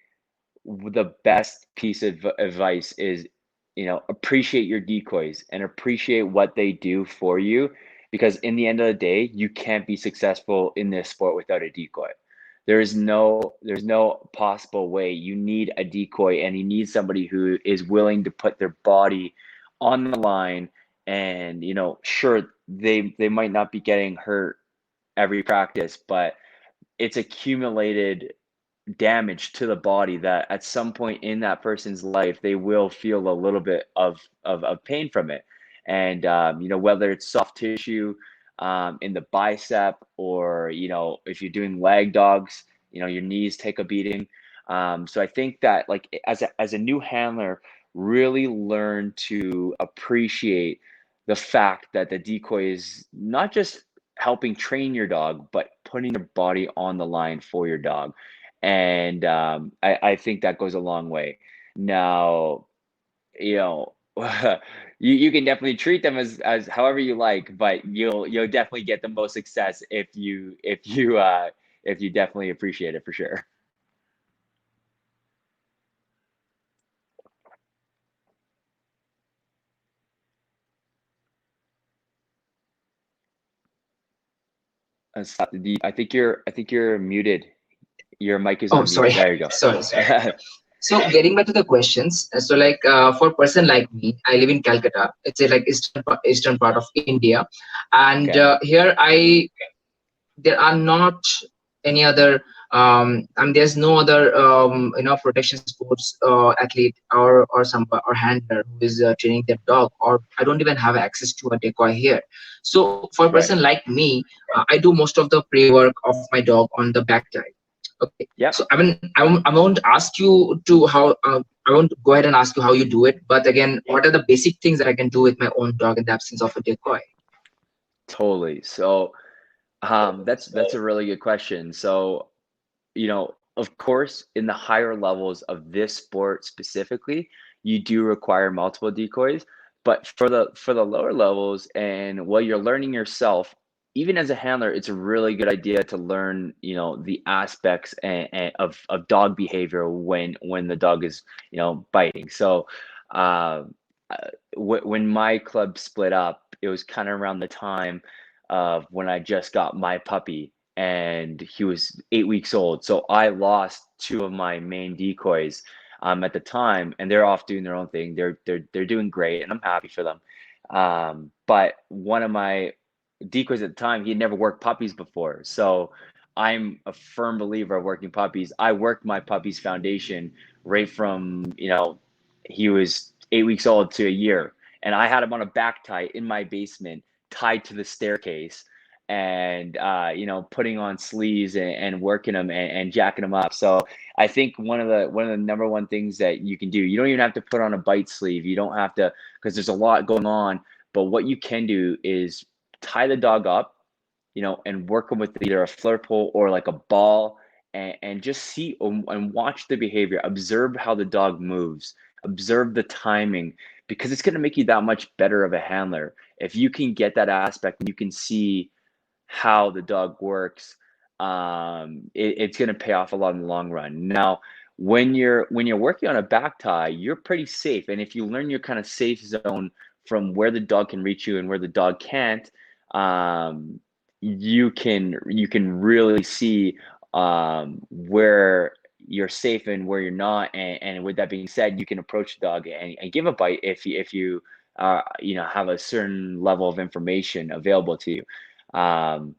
the best piece of advice is, appreciate your decoys and appreciate what they do for you, because in the end of the day, you can't be successful in this sport without a decoy. There's no possible way. You need a decoy, and you need somebody who is willing to put their body on the line. And sure, they might not be getting hurt every practice, but it's accumulated damage to the body that at some point in that person's life they will feel a little bit of pain from it. And whether it's soft tissue in the bicep, or if you're doing leg dogs, your knees take a beating. So I think that, like, as a new handler, really learn to appreciate the fact that the decoy is not just helping train your dog, but putting their body on the line for your dog. And I think that goes a long way. Now, you know, you can definitely treat them as however you like, but you'll definitely get the most success if you definitely appreciate it, for sure. I think you're muted. Your mic is Oh, on mute. sorry, There you go. sorry. So getting back to the questions, so like for a person like me, I live in Calcutta. It's a like eastern part of India, and Okay. here there are not any other there's no other protection sports athlete or some or handler who is training their dog, or I don't even have access to a decoy here. So for a person Right. like me, I do most of the pre work of my dog on the backside. Okay, Yep. so I won't ask you to how I won't go ahead and ask you how you do it, but again, what are the basic things that I can do with my own dog in the absence of a decoy? Totally. So that's a really good question. So, of course, in the higher levels of this sport specifically, you do require multiple decoys. But for the lower levels and while you're learning yourself, even as a handler, it's a really good idea to learn, the aspects of dog behavior when the dog is, biting. So, uh, when my club split up, it was kind of around the time of when I just got my puppy and he was 8 weeks old. So I lost two of my main decoys at the time, and they're off doing their own thing. They're doing great, and I'm happy for them. But one of my decoys at the time, he had never worked puppies before. So I'm a firm believer of working puppies. I worked my puppy's foundation right from, he was 8 weeks old to a year. And I had him on a back tie in my basement, tied to the staircase and putting on sleeves and working them and jacking them up. So I think one of the number one things that you can do, you don't even have to put on a bite sleeve. You don't have to, because there's a lot going on. But what you can do is tie the dog up, and work them with either a flirt pole or like a ball, and just see and watch the behavior. Observe how the dog moves. Observe the timing, because it's going to make you that much better of a handler if you can get that aspect and you can see how the dog works. It's going to pay off a lot in the long run. Now, when you're working on a back tie, you're pretty safe, and if you learn your kind of safe zone from where the dog can reach you and where the dog can't, um, you can really see where you're safe and where you're not. And with that being said, you can approach the dog and give a bite if you have a certain level of information available to you. Um,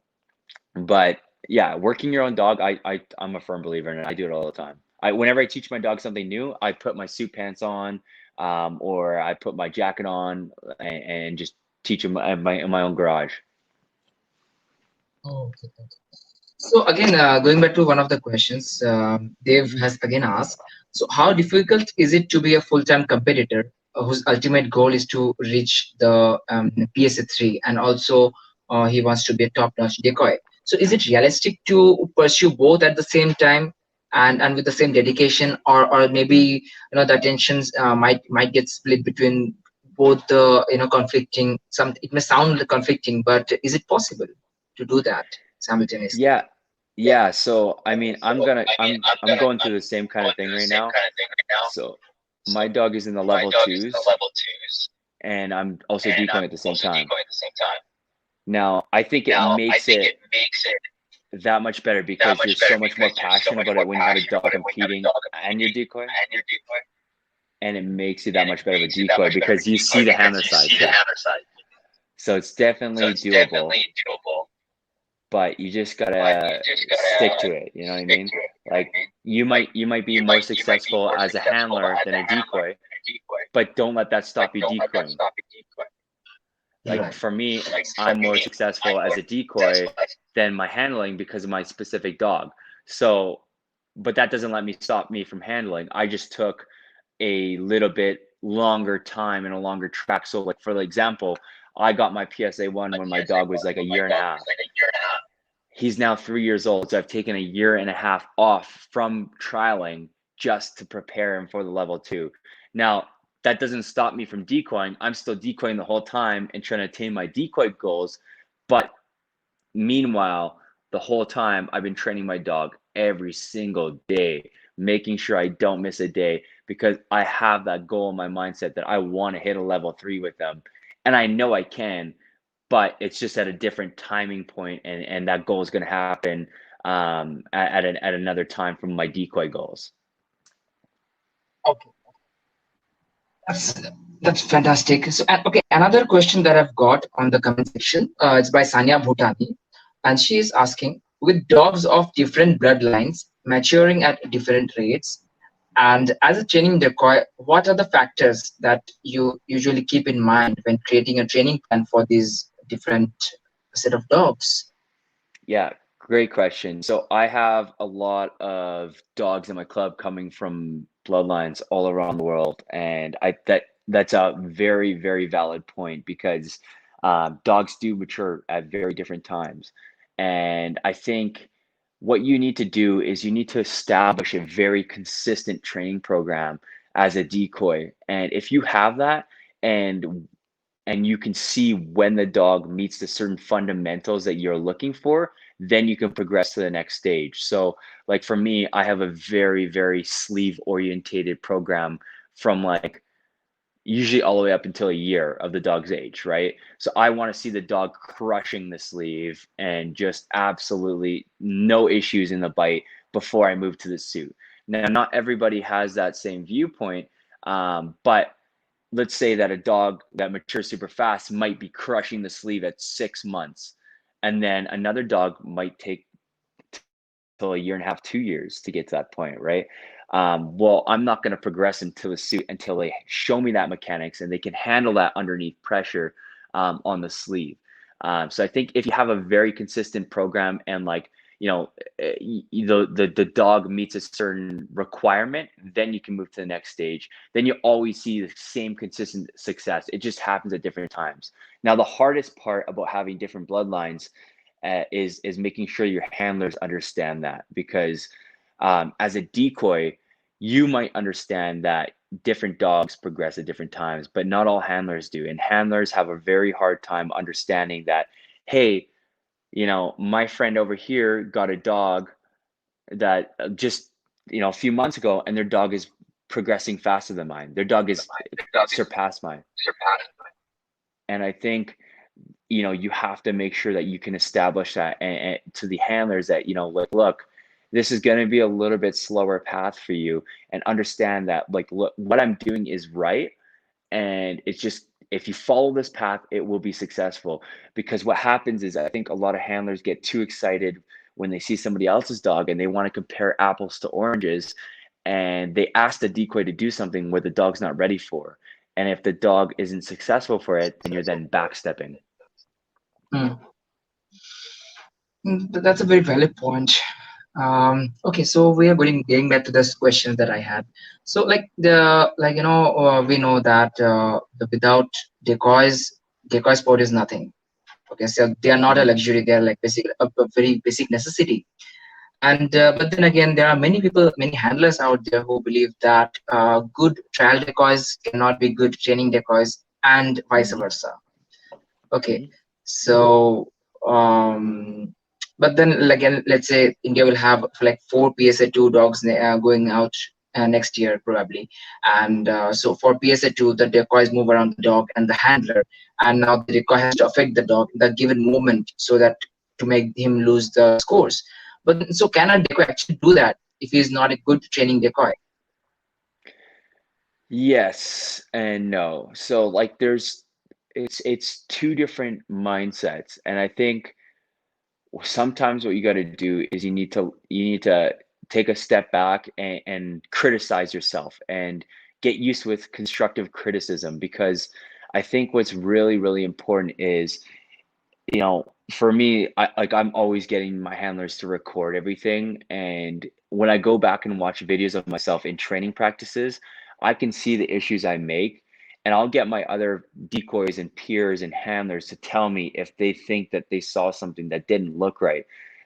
but yeah, working your own dog, I'm a firm believer in it. I do it all the time. Whenever I teach my dog something new, I put my suit pants on, or I put my jacket on and just teach him in my own garage. Oh, okay. So again, going back to one of the questions, Dave has again asked, so how difficult is it to be a full-time competitor whose ultimate goal is to reach the PSA 3, and also he wants to be a top-notch decoy. So is it realistic to pursue both at the same time and with the same dedication, or maybe the attentions might get split between both the conflicting. Some it may sound conflicting, but is it possible to do that simultaneously? Yeah, yeah. So I mean, I'm going through the same kind of thing right now. So my dog is in the level twos, and I'm also decoying at the same time. Now, I think it makes it that much better because you're so much more passionate about it when you have a dog competing and you're decoying, and it makes you that much better of a decoy because you see the handler side too. So it's definitely doable, but you just gotta stick to it. You know what I mean? Like you might be more successful as a handler than a decoy, but don't let that stop you decoying. Like Right. for me, I'm more successful as a decoy than my handling because of my specific dog. So, but that doesn't let me stop me from handling. I just took a little bit longer time and a longer track. So, like for the example, I got my PSA one when my dog was like a year and a half. He's now 3 years old, so I've taken a year and a half off from trialing just to prepare him for the level two. Now, that doesn't stop me from decoying. I'm still decoying the whole time and trying to attain my decoy goals. But meanwhile, the whole time I've been training my dog every single day, making sure I don't miss a day because I have that goal in my mindset that I want to hit a level three with them. And I know I can, but it's just at a different timing point, and that goal is going to happen at another time from my decoy goals. Okay. That's that's fantastic. So, okay, another question that I've got on the comment section, it's by Sanya Bhutani, and she is asking, with dogs of different bloodlines maturing at different rates, and as a training decoy, what are the factors that you usually keep in mind when creating a training plan for these different set of dogs? Yeah, Great question. So I have a lot of dogs in my club coming from bloodlines all around the world, and that's a very, very valid point because dogs do mature at very different times, and I think what you need to do is you need to establish a very consistent training program as a decoy, and if you have that, and and you can see when the dog meets the certain fundamentals that you're looking for, then you can progress to the next stage. So, like for me, I have a very, very sleeve orientated program from like usually all the way up until a year of the dog's age, right? So I want to see the dog crushing the sleeve and just absolutely no issues in the bite before I move to the suit. Now, not everybody has that same viewpoint, but let's say that a dog that matures super fast might be crushing the sleeve at 6 months, and then another dog might take till a year and a half, 2 years to get to that point, right? Well, I'm not going to progress into a suit until they show me that mechanics and they can handle that underneath pressure on the sleeve. So I think if you have a very consistent program and like, you know, the dog meets a certain requirement, then you can move to the next stage. Then you always see the same consistent success. It just happens at different times. Now, the hardest part about having different bloodlines is making sure your handlers understand that because as a decoy, you might understand that different dogs progress at different times, but not all handlers do. And handlers have a very hard time understanding that, hey, you know, my friend over here got a dog that just, you know, a few months ago, and their dog is progressing faster than mine. Their dog is surpassed mine. And I think you know you have to make sure that you can establish that and to the handlers that you know like look, this is going to be a little bit slower path for you and understand that like look, what I'm doing is right, and it's just if you follow this path it will be successful. Because what happens is I think a lot of handlers get too excited when they see somebody else's dog and they want to compare apples to oranges, and they ask the decoy to do something where the dog's not ready for, and if the dog isn't successful for it then you're then backstepping. Hmm. That's a very valid point. Okay, so we are getting back to this question that I had. So, we know that without decoys, decoy sport is nothing. Okay, so they are not a Mhm. luxury; they are like a very basic necessity. And but then again, there are many people, many handlers out there who believe that good trial decoys cannot be good training decoys, and vice Mhm. versa. Okay, Mhm. so but then again, let's say India will have like four PSA 2 dogs going out next year probably, and so for PSA 2, the decoys move around the dog and the handler, and now the decoy has to affect the dog in the given moment so that to make him lose the scores. But so can a decoy actually do that if he's not a good training decoy? Yes and no. So like there's it's two different mindsets, and I think sometimes what you got to do is you need to take a step back and criticize yourself and get used with constructive criticism, because I think what's really really important is, you know, for me, I'm always getting my handlers to record everything. And when I go back and watch videos of myself in training practices, I can see the issues I make. And I'll get my other decoys and peers and handlers to tell me if they think that they saw something that didn't look right.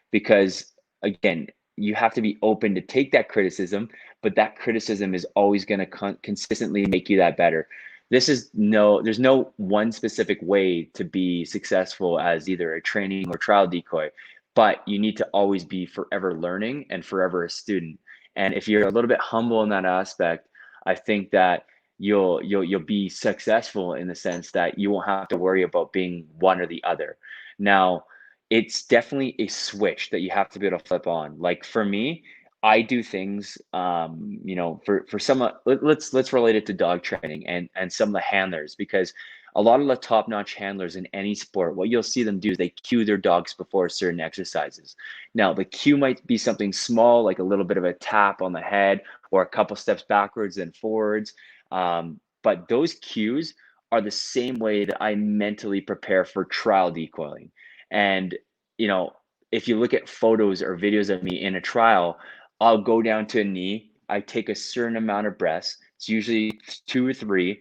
Because again, you have to be open to take that criticism, but that criticism is always going to consistently make you that better. There's no one specific way to be successful as either a training or trial decoy, but you need to always be forever learning and forever a student. And if you're a little bit humble in that aspect, I think that you'll be successful in the sense that you won't have to worry about being one or the other. Now, it's definitely a switch that you have to be able to flip on. Like for me, I do things, you know, for some, let's relate it to dog training and some of the handlers, because a lot of the top-notch handlers in any sport, what you'll see them do is they cue their dogs before certain exercises. Now, the cue might be something small, like a little bit of a tap on the head or a couple steps backwards and forwards. But those cues are the same way that I mentally prepare for trial decoying. And, you know, if you look at photos or videos of me in a trial, I'll go down to a knee. I take a certain amount of breaths. It's usually 2 or 3,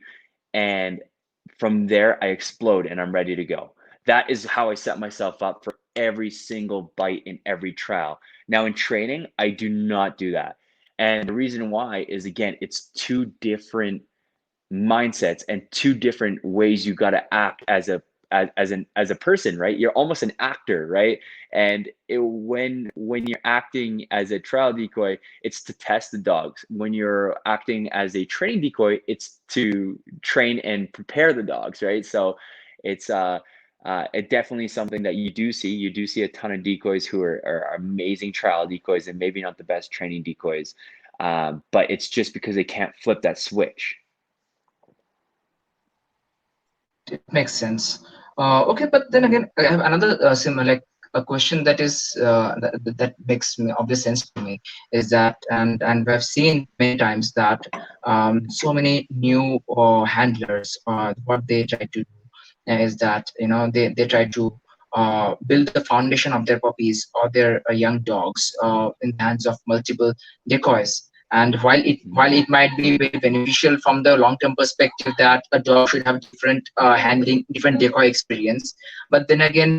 and from there I explode and I'm ready to go. That is how I set myself up for every single bite in every trial. Now in training, I do not do that. And the reason why is, again, it's two different mindsets and two different ways you got to act as a person, right? You're almost an actor, right? And when you're acting as a trial decoy, it's to test the dogs. When you're acting as a training decoy, it's to train and prepare the dogs, right? So it's it definitely something that you do see a ton of decoys who are amazing trial decoys and maybe not the best training decoys, but it's just because they can't flip that switch. It makes sense. Okay, but then again, I have another similar like a question that is that makes obvious sense to me is that, and I've seen many times that so many new handlers, what they try to do is that they try to build the foundation of their puppies or their young dogs in the hands of multiple decoys. And while it might be very beneficial from the long term perspective that a dog should have different handling, different decoy experience, but then again,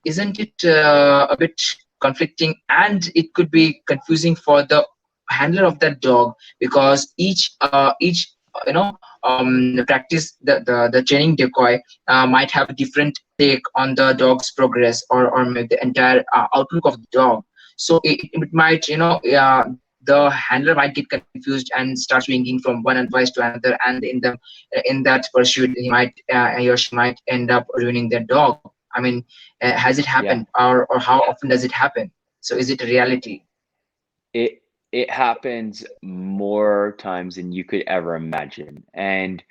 isn't it a bit conflicting, and it could be confusing for the handler of that dog, because each practice the training decoy might have a different take on the dog's progress, or maybe the entire outlook of the dog. So it might, the handler might get confused and start swinging from one advice to another, and in that pursuit he or she might end up ruining their dog. I mean, has it Yeah. happened, or how often does it happen? So is it a reality? It it happens more times than you could ever imagine. And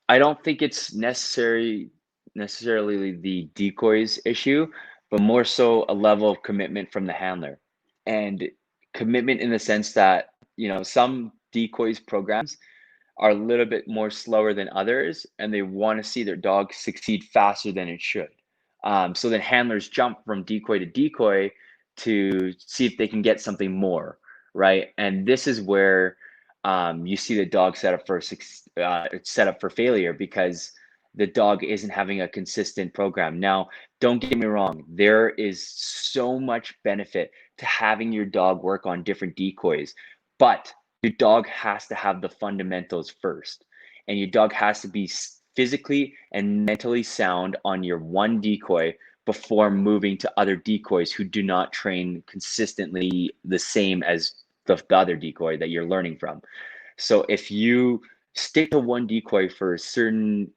I don't think it's necessarily the decoys issue, but more so a level of commitment from the handler. And commitment in the sense that, some decoys programs are a little bit more slower than others, and they want to see their dog succeed faster than it should. So then handlers jump from decoy to decoy to see if they can get something more, right? And this is where you see the dog set up for failure, because the dog isn't having a consistent program. Now, don't get me wrong, there is so much benefit to having your dog work on different decoys, but your dog has to have the fundamentals first, and your dog has to be physically and mentally sound on your one decoy before moving to other decoys who do not train consistently the same as the other decoy that you're learning from. So if you stick to one decoy for a certain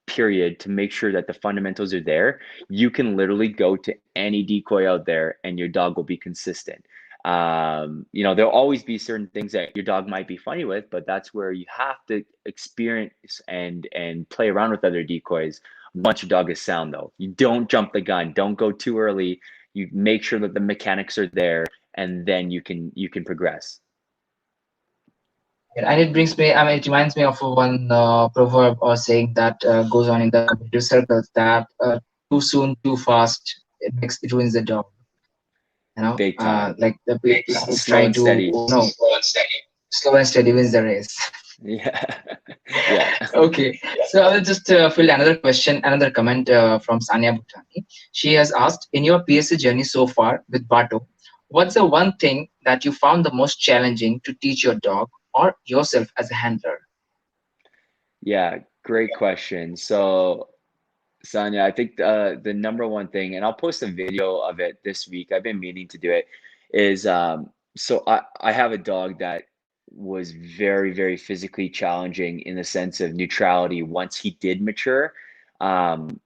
period to make sure that the fundamentals are there, you can literally go to any decoy out there and your dog will be consistent. There'll always be certain things that your dog might be funny with, but that's where you have to experience and play around with other decoys once your dog is sound, though. You don't jump the gun, don't go too early. You make sure that the mechanics are there, and then you can progress. And it brings me, I mean, it reminds me of one proverb or saying that goes on in the competitive circles, that too soon, too fast, it ruins the dog. Big time. Like the people Slow try and to, steady. slow and steady wins the race. Yeah. Yeah. Okay, so I will just fill another question, another comment from Sanya Bhutani. She has asked, in your PSA journey so far with Bato, what's the one thing that you found the most challenging to teach your dog or yourself as a handler? Yeah, great question. So, Sonia, I think the number one thing, and I'll post a video of it this week. I've been meaning to do it. Is so I have a dog that was very, very physically challenging in the sense of neutrality once he did mature.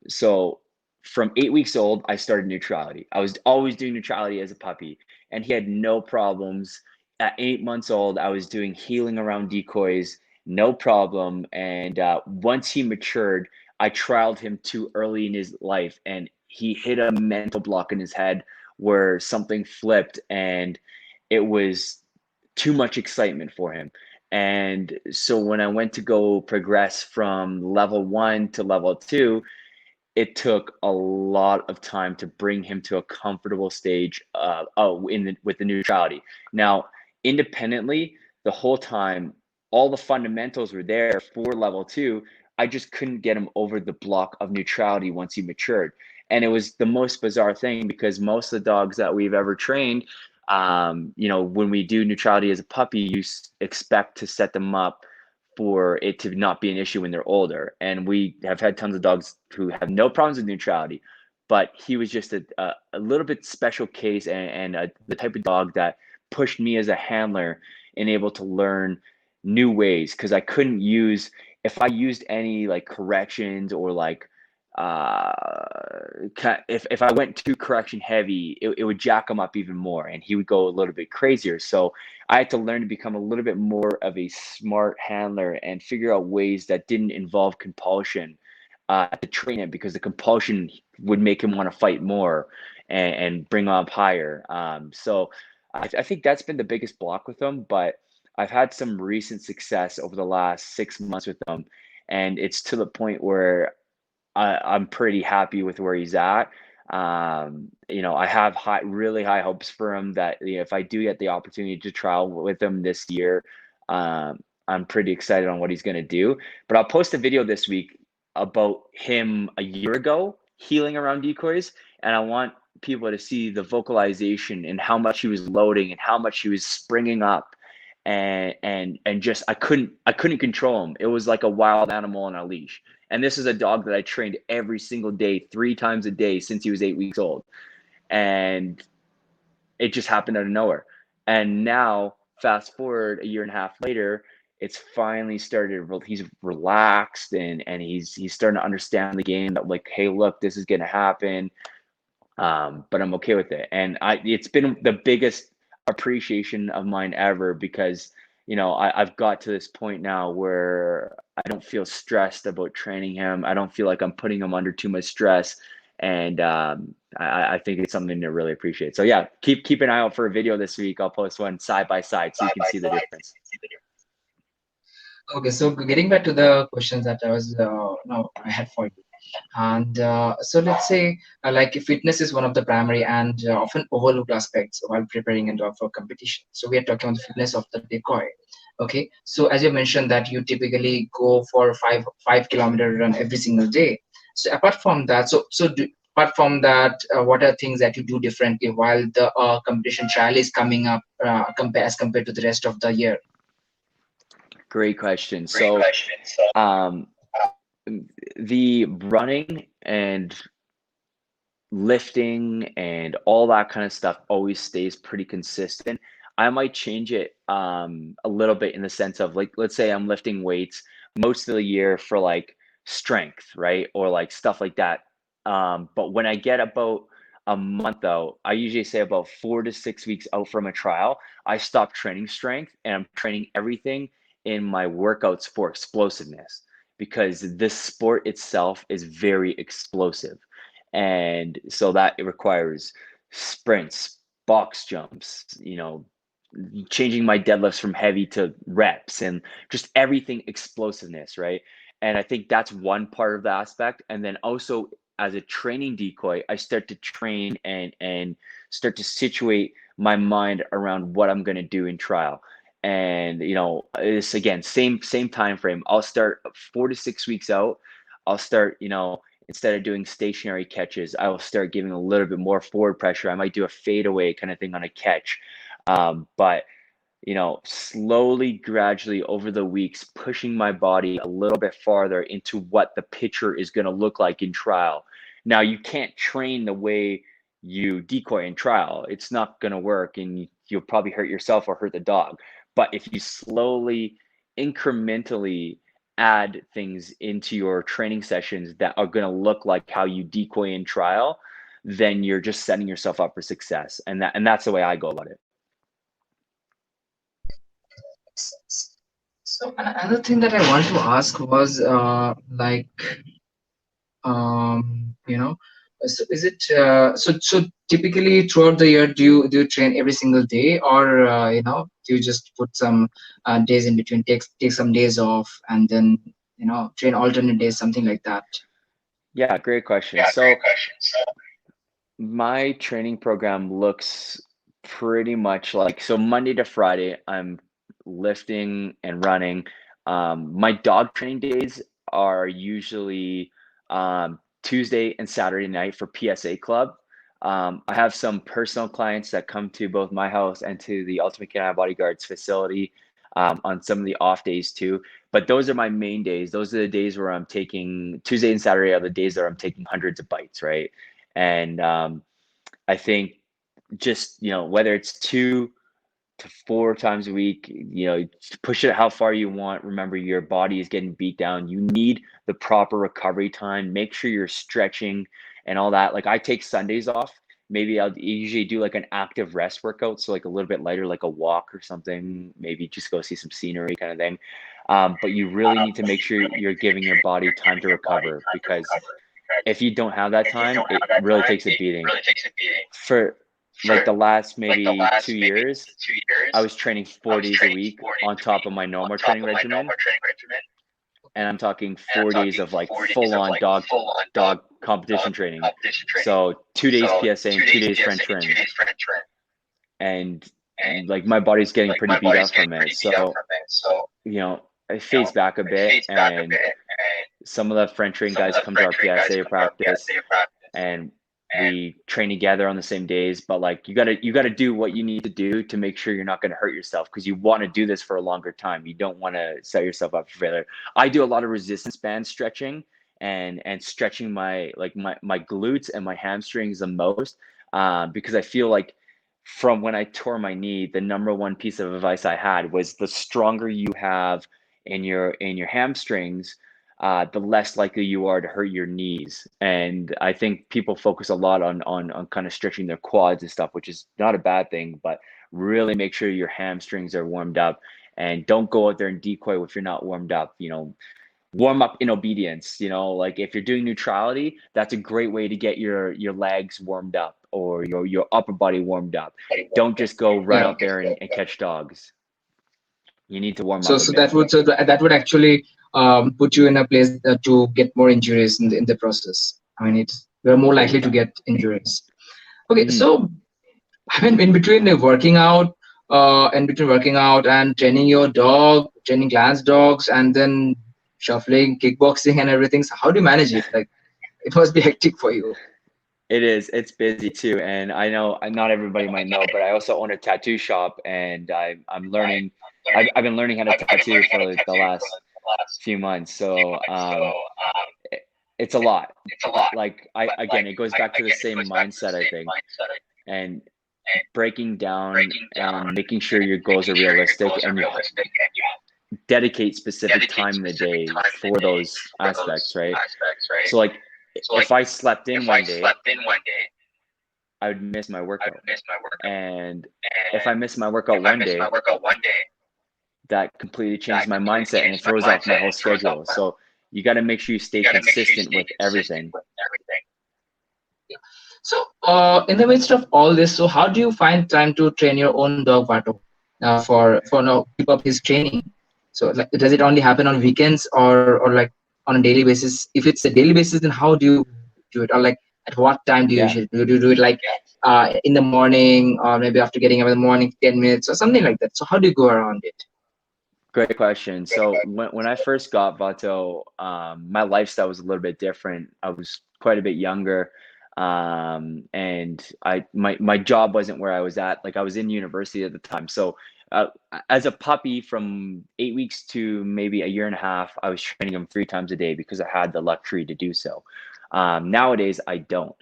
So from 8 weeks old, I started neutrality. I was always doing neutrality as a puppy, and he had no problems. At 8 months old, I was doing healing around decoys, no problem. And once he matured, I trialed him too early in his life, and he hit a mental block in his head where something flipped, and it was too much excitement for him. And so when I went to go progress from level 1 to level 2, it took a lot of time to bring him to a comfortable stage with the neutrality. Now, independently, the whole time, all the fundamentals were there for level two. I just couldn't get him over the block of neutrality once he matured. And it was the most bizarre thing because most of the dogs that we've ever trained, when we do neutrality as a puppy, you expect to set them up for it to not be an issue when they're older. And we have had tons of dogs who have no problems with neutrality, but he was just a little bit special case and the type of dog that pushed me as a handler and able to learn new ways because I couldn't use if I used any like corrections or like if I went too correction heavy, it would jack him up even more and he would go a little bit crazier. So I had to learn to become a little bit more of a smart handler and figure out ways that didn't involve compulsion to train it because the compulsion would make him want to fight more and bring up higher. So I think that's been the biggest block with him, but I've had some recent success over the last 6 months with them. And it's to the point where I'm pretty happy with where he's at. I have really high hopes for him that if I do get the opportunity to trial with him this year, I'm pretty excited on what he's going to do. But I'll post a video this week about him a year ago healing around decoys, and I want people to see the vocalization and how much he was loading and how much he was springing up and just I couldn't control him. It was like a wild animal on a leash. And this is a dog that I trained every single day, 3 times a day since he was 8 weeks old. And it just happened out of nowhere. And now, fast forward a year and a half later, it's finally started. He's relaxed and he's starting to understand the game that like, hey, look, this is gonna happen. But I'm okay with it. And it's been the biggest appreciation of mine ever because I've got to this point now where I don't feel stressed about training him. I don't feel like I'm putting him under too much stress, and I think it's something to really appreciate. So yeah, keep an eye out for a video this week. I'll post one side by side so you can see the difference. Okay, so getting back to the questions that I had for you. And so let's say like fitness is one of the primary and often overlooked aspects while preparing a dog for competition. So we are talking about the fitness of the decoy. Okay, so as you mentioned that you typically go for five kilometer run every single day. So apart from that, apart from that, what are things that you do differently while the competition trial is coming up as compared to the rest of the year? Great question. So um, the running and lifting and all that kind of stuff always stays pretty consistent. I might change it a little bit in the sense of like, let's say I'm lifting weights most of the year for like strength, right? Or like stuff like that. But when I get about a month out, I usually say about 4 to 6 weeks out from a trial, I stop training strength and I'm training everything in my workouts for explosiveness because this sport itself is very explosive. And so that it requires sprints, box jumps, changing my deadlifts from heavy to reps and just everything explosiveness, right? And I think that's one part of the aspect. And then also as a training decoy, I start to train and start to situate my mind around what I'm going to do in trial. And this again, same time frame. I'll start 4 to 6 weeks out. I'll start, instead of doing stationary catches, I will start giving a little bit more forward pressure. I might do a fadeaway kind of thing on a catch. But slowly, gradually over the weeks, pushing my body a little bit farther into what the picture is going to look like in trial. Now, you can't train the way you decoy in trial. It's not going to work and you'll probably hurt yourself or hurt the dog. But if you slowly, incrementally add things into your training sessions that are going to look like how you decoy in trial, then you're just setting yourself up for success. And that's the way I go about it. So another thing that I want to ask was you know so is it so typically throughout the year do you train every single day, or do you just put some days in between, take some days off and then train alternate days, something like that? Yeah, great question. So my training program looks pretty much like, so Monday to Friday, I'm lifting and running. My dog training days are usually Tuesday and Saturday night for PSA Club. I have some personal clients that come to both my house and to the Ultimate Canine Bodyguards facility on some of the off days too. But those are my main days. Those are the days where I'm taking Tuesday and Saturday are the days that I'm taking hundreds of bites, right? And I think just, whether it's 2 to 4 times a week, push it how far you want. Remember, your body is getting beat down. You need the proper recovery time. Make sure you're stretching and all that. Like I take Sundays off. Maybe I'll usually do like an active rest workout. So like a little bit lighter, like a walk or something, maybe just go see some scenery kind of thing. But you really need to make sure you're giving your body time to recover, because if you don't have that time, it really takes a beating. For like the last maybe 2 years, I was training 4 days a week on top of my normal training regimen. And I'm talking 4 days of like full on dog competition training. So 2 days PSA and 2 days French ring. And like my body's getting pretty beat up from it. So, I phase back a bit, and some of the French ring guys come to our PSA practice, and we train together on the same days. But like you gotta do what you need to do to make sure you're not gonna hurt yourself, because you want to do this for a longer time. You don't want to set yourself up for failure. I do a lot of resistance band stretching and stretching my glutes and my hamstrings the most, because I feel like from when I tore my knee, the number one piece of advice I had was the stronger you have in your hamstrings, the less likely you are to hurt your knees. And I think people focus a lot on kind of stretching their quads and stuff, which is not a bad thing, but really make sure your hamstrings are warmed up, and don't go out there and decoy if you're not warmed up. Warm up in obedience. Like if you're doing neutrality, that's a great way to get your legs warmed up, or your upper body warmed up. Don't just go run Yeah. out there and catch dogs. You need to warm So up a so bit. that would actually put you in a place to get more injuries in the process. I mean, you're more likely to get injuries. Okay, Mhm. so I mean, in between working out and training your dog, training Lance dogs, and then shuffling, kickboxing, and everything. So how do you manage it? Like, it must be hectic for you. It is. It's busy too, and I know not everybody might know, but I also own a tattoo shop, and I'm learning. I've been learning how to tattoo for like the last few months, so it, it's a lot. But like I again, it goes back to the same mindset, I think, and breaking down and making sure your goals are realistic, and you dedicate specific time in the day for those aspects, right? So like if I slept in one day, I would miss my workout. And if I miss my workout one day, that completely changes my mindset and it throws off my whole schedule. So you got to make sure you stay consistent with everything. So, in the midst of all this, so how do you find time to train your own dog, Vato, for now keep up his training? So, like, does it only happen on weekends, or like on a daily basis? If it's a daily basis, then how do you do it? Or like, at what time do you Yeah, usually do it? Like, in the morning, or maybe after getting up in the morning, 10 minutes, or something like that. So, how do you go around it? great question. So when I first got Vato, my lifestyle was a little bit different. I was quite a bit younger. And my job wasn't where I was at. Like I was in university at the time. So uh, as a puppy from 8 weeks to maybe a year and a half, I was training him 3 times a day because I had the luxury to do so. Nowadays I don't.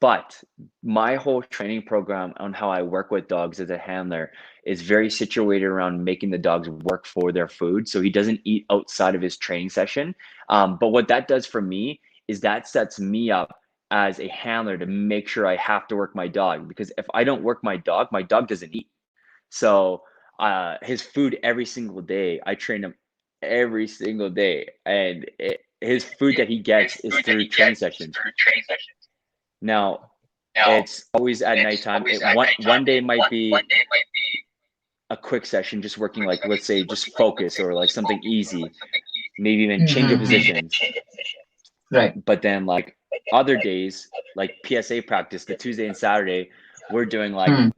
But my whole training program on how I work with dogs as a handler is very situated around making the dogs work for their food. So he doesn't eat outside of his training session. But what that does for me is that sets me up as a handler to make sure I have to work my dog, because if I don't work my dog doesn't eat. So his food every single day, I train him every single day. And his food that he gets is through training sessions. Now, it's always at nighttime. One day might be a quick session, just working like, let's say just focus or like something easy, maybe even change of Mhm. positions. Right. But then like other days, like PSA practice, the Tuesday and Saturday, we're doing like, Hmm.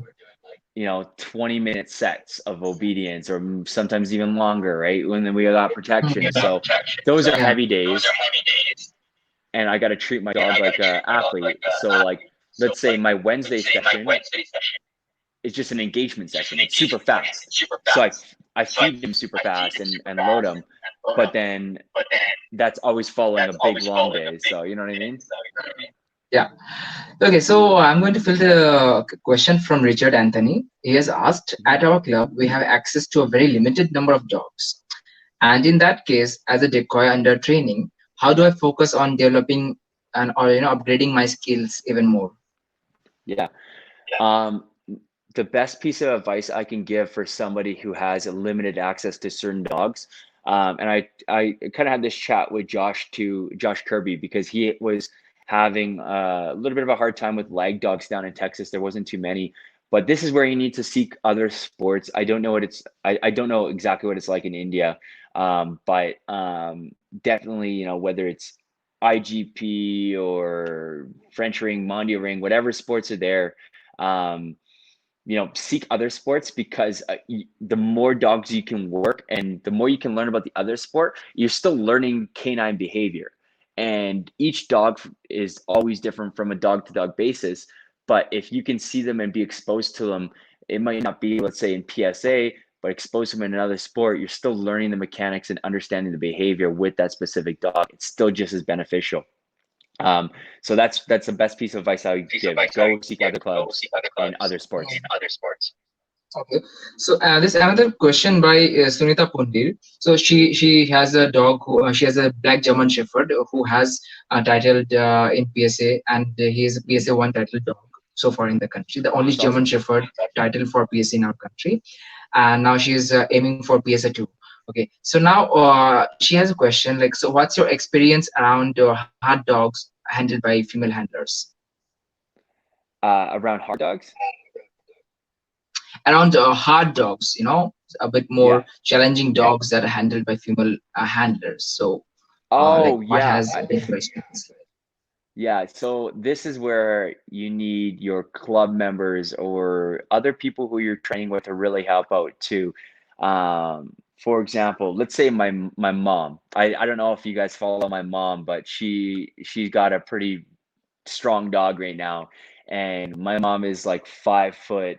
20-minute sets of obedience or sometimes even longer, right? And then we got protection. So those are Yeah. heavy days, and I got to treat my dog like a athlete. So like, let's say my Wednesday session is just an engagement session. It's super fast. So I feed him super fast and load him, but then that's always following a big long day. So you know what I mean? Yeah. Okay, so I'm going to fill the question from Richard Anthony. He has asked, at our club, we have access to a very limited number of dogs. And in that case, as a decoy under training, how do I focus on developing and or upgrading my skills even more? Yeah. Um, the best piece of advice I can give for somebody who has a limited access to certain dogs, and I kind of had this chat with Josh Kirby, because he was having a little bit of a hard time with lag dogs down in Texas. There wasn't too many, but this is where you need to seek other sports. I don't know what I don't know exactly what it's like in India, but definitely, whether it's IGP or French ring, Mondio ring, whatever sports are there. Um, seek other sports, because the more dogs you can work and the more you can learn about the other sport, you're still learning canine behavior. And each dog is always different from a dog to dog basis. But if you can see them and be exposed to them, it might not be, let's say, in PSA, but expose them in another sport, you're still learning the mechanics and understanding the behavior with that specific dog. It's still just as beneficial. Um, so that's the best piece of advice I would give. Go seek other clubs in other sports. Okay, so there's another question by Sunita Pundir. So she has a dog who she has a black German Shepherd who has titled in PSA, and he is a PSA one titled dog so far in the country. The only That's German awesome. Shepherd title for PSA in our country, and now she is aiming for PSA two. Okay, so now she has a question like, so what's your experience around hard dogs handled by female handlers? Around hard dogs? Around hard dogs, a bit more Yeah. challenging dogs that are handled by female handlers. So, like, Oh, what yeah. has been your experience like? Yeah. So this is where you need your club members or other people who you're training with to really help out too. For example, let's say my mom. I don't know if you guys follow my mom, but she's got a pretty strong dog right now, and my mom is like 5'3",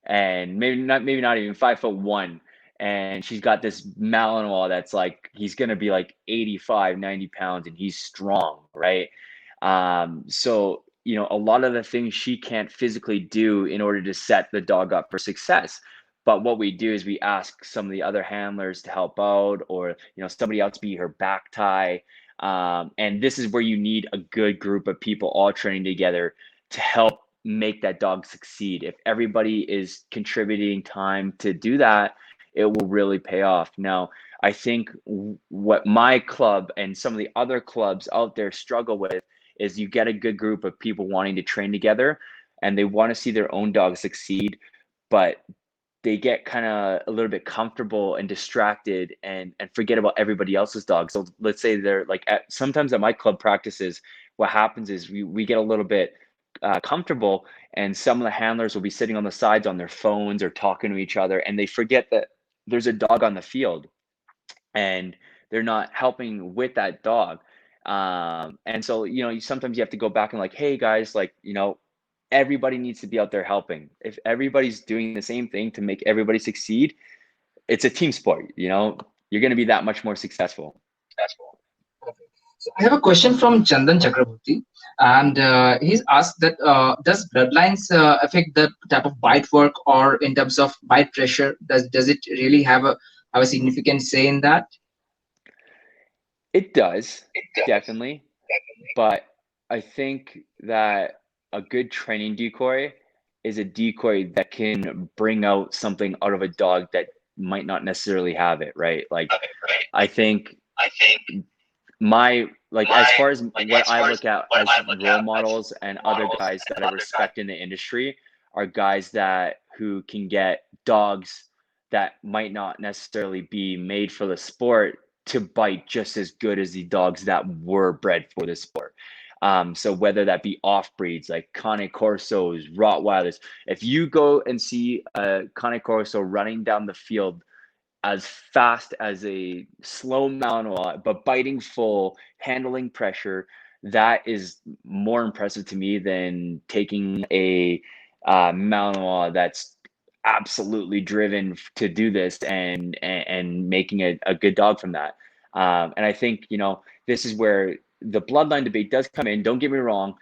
and maybe not even 5'1", and she's got this Malinois that's like, he's gonna be like 85, 90 pounds, and he's strong, right? So a lot of the things she can't physically do in order to set the dog up for success. But what we do is we ask some of the other handlers to help out, or somebody else be her back tie. And this is where you need a good group of people all training together to help make that dog succeed. If everybody is contributing time to do that, it will really pay off. Now, I think what my club and some of the other clubs out there struggle with is you get a good group of people wanting to train together, and they want to see their own dog succeed, but they get kind of a little bit comfortable and distracted and forget about everybody else's dog. So let's say they're like sometimes at my club practices, what happens is we get a little bit comfortable, and some of the handlers will be sitting on the sides on their phones or talking to each other, and they forget that there's a dog on the field, and they're not helping with that dog. And so sometimes you have to go back and like, hey guys, like, everybody needs to be out there helping. If everybody's doing the same thing to make everybody succeed, it's a team sport. You're going to be that much more successful. So I have a question from Chandan Chakraborty, and he's asked that does bloodlines affect the type of bite work, or in terms of bite pressure, does it really have a significant say in that? It does, definitely. But I think that a good training decoy is a decoy that can bring out something out of a dog that might not necessarily have it, right? Like, I think my like, as far as what I look at as role models and other guys that I respect in the industry, are guys that who can get dogs that might not necessarily be made for the sport, to bite just as good as the dogs that were bred for the sport. So whether that be off breeds like Cane Corsos, Rottweilers, if you go and see a Cane Corso running down the field as fast as a slow Malinois, but biting full, handling pressure, that is more impressive to me than taking a Malinois that's absolutely driven to do this and making a good dog from that. And I think, this is where the bloodline debate does come in. Don't get me wrong.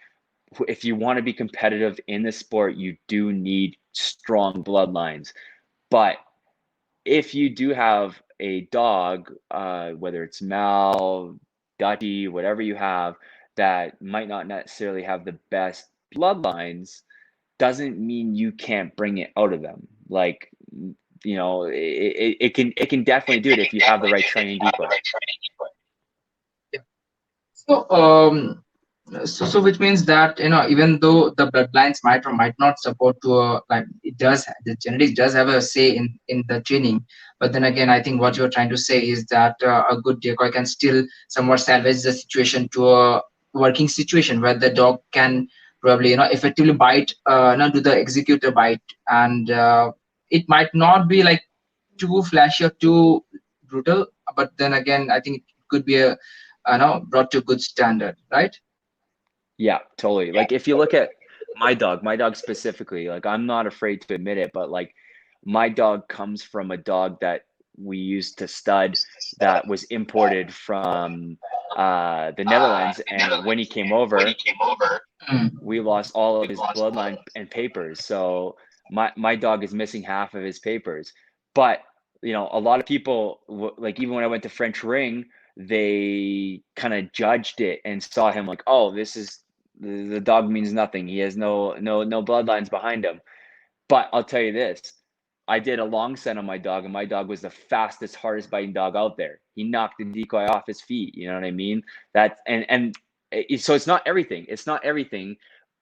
If you want to be competitive in the sport, you do need strong bloodlines. But if you do have a dog, whether it's Mal, Dutty, whatever you have, that might not necessarily have the best bloodlines, doesn't mean you can't bring it out of them. Like, it can definitely do it if you have the right training decoy. So, so which means that even though the bloodlines might or might not support to like it does, the genetics does have a say in the training. But then again, I think what you're trying to say is that a good decoy can still somewhat salvage the situation to a working situation where the dog can probably effectively bite, do the executor bite, and it might not be like too flashy or too brutal, but then again, I think it could be a brought to a good standard, right? Yeah, totally. Like if you look at my dog specifically, like I'm not afraid to admit it, but like my dog comes from a dog that we used to stud that was imported from the Netherlands, and when he came over, Mm. we lost all of his bloodline and papers. So my dog is missing half of his papers. But a lot of people like even when I went to French Ring, they kind of judged it and saw him like, oh, this is the dog means nothing. He has no bloodlines behind him. But I'll tell you this, I did a long send on my dog, and my dog was the fastest, hardest biting dog out there. He knocked the decoy off his feet. You know what I mean? That so it's not everything. It's not everything,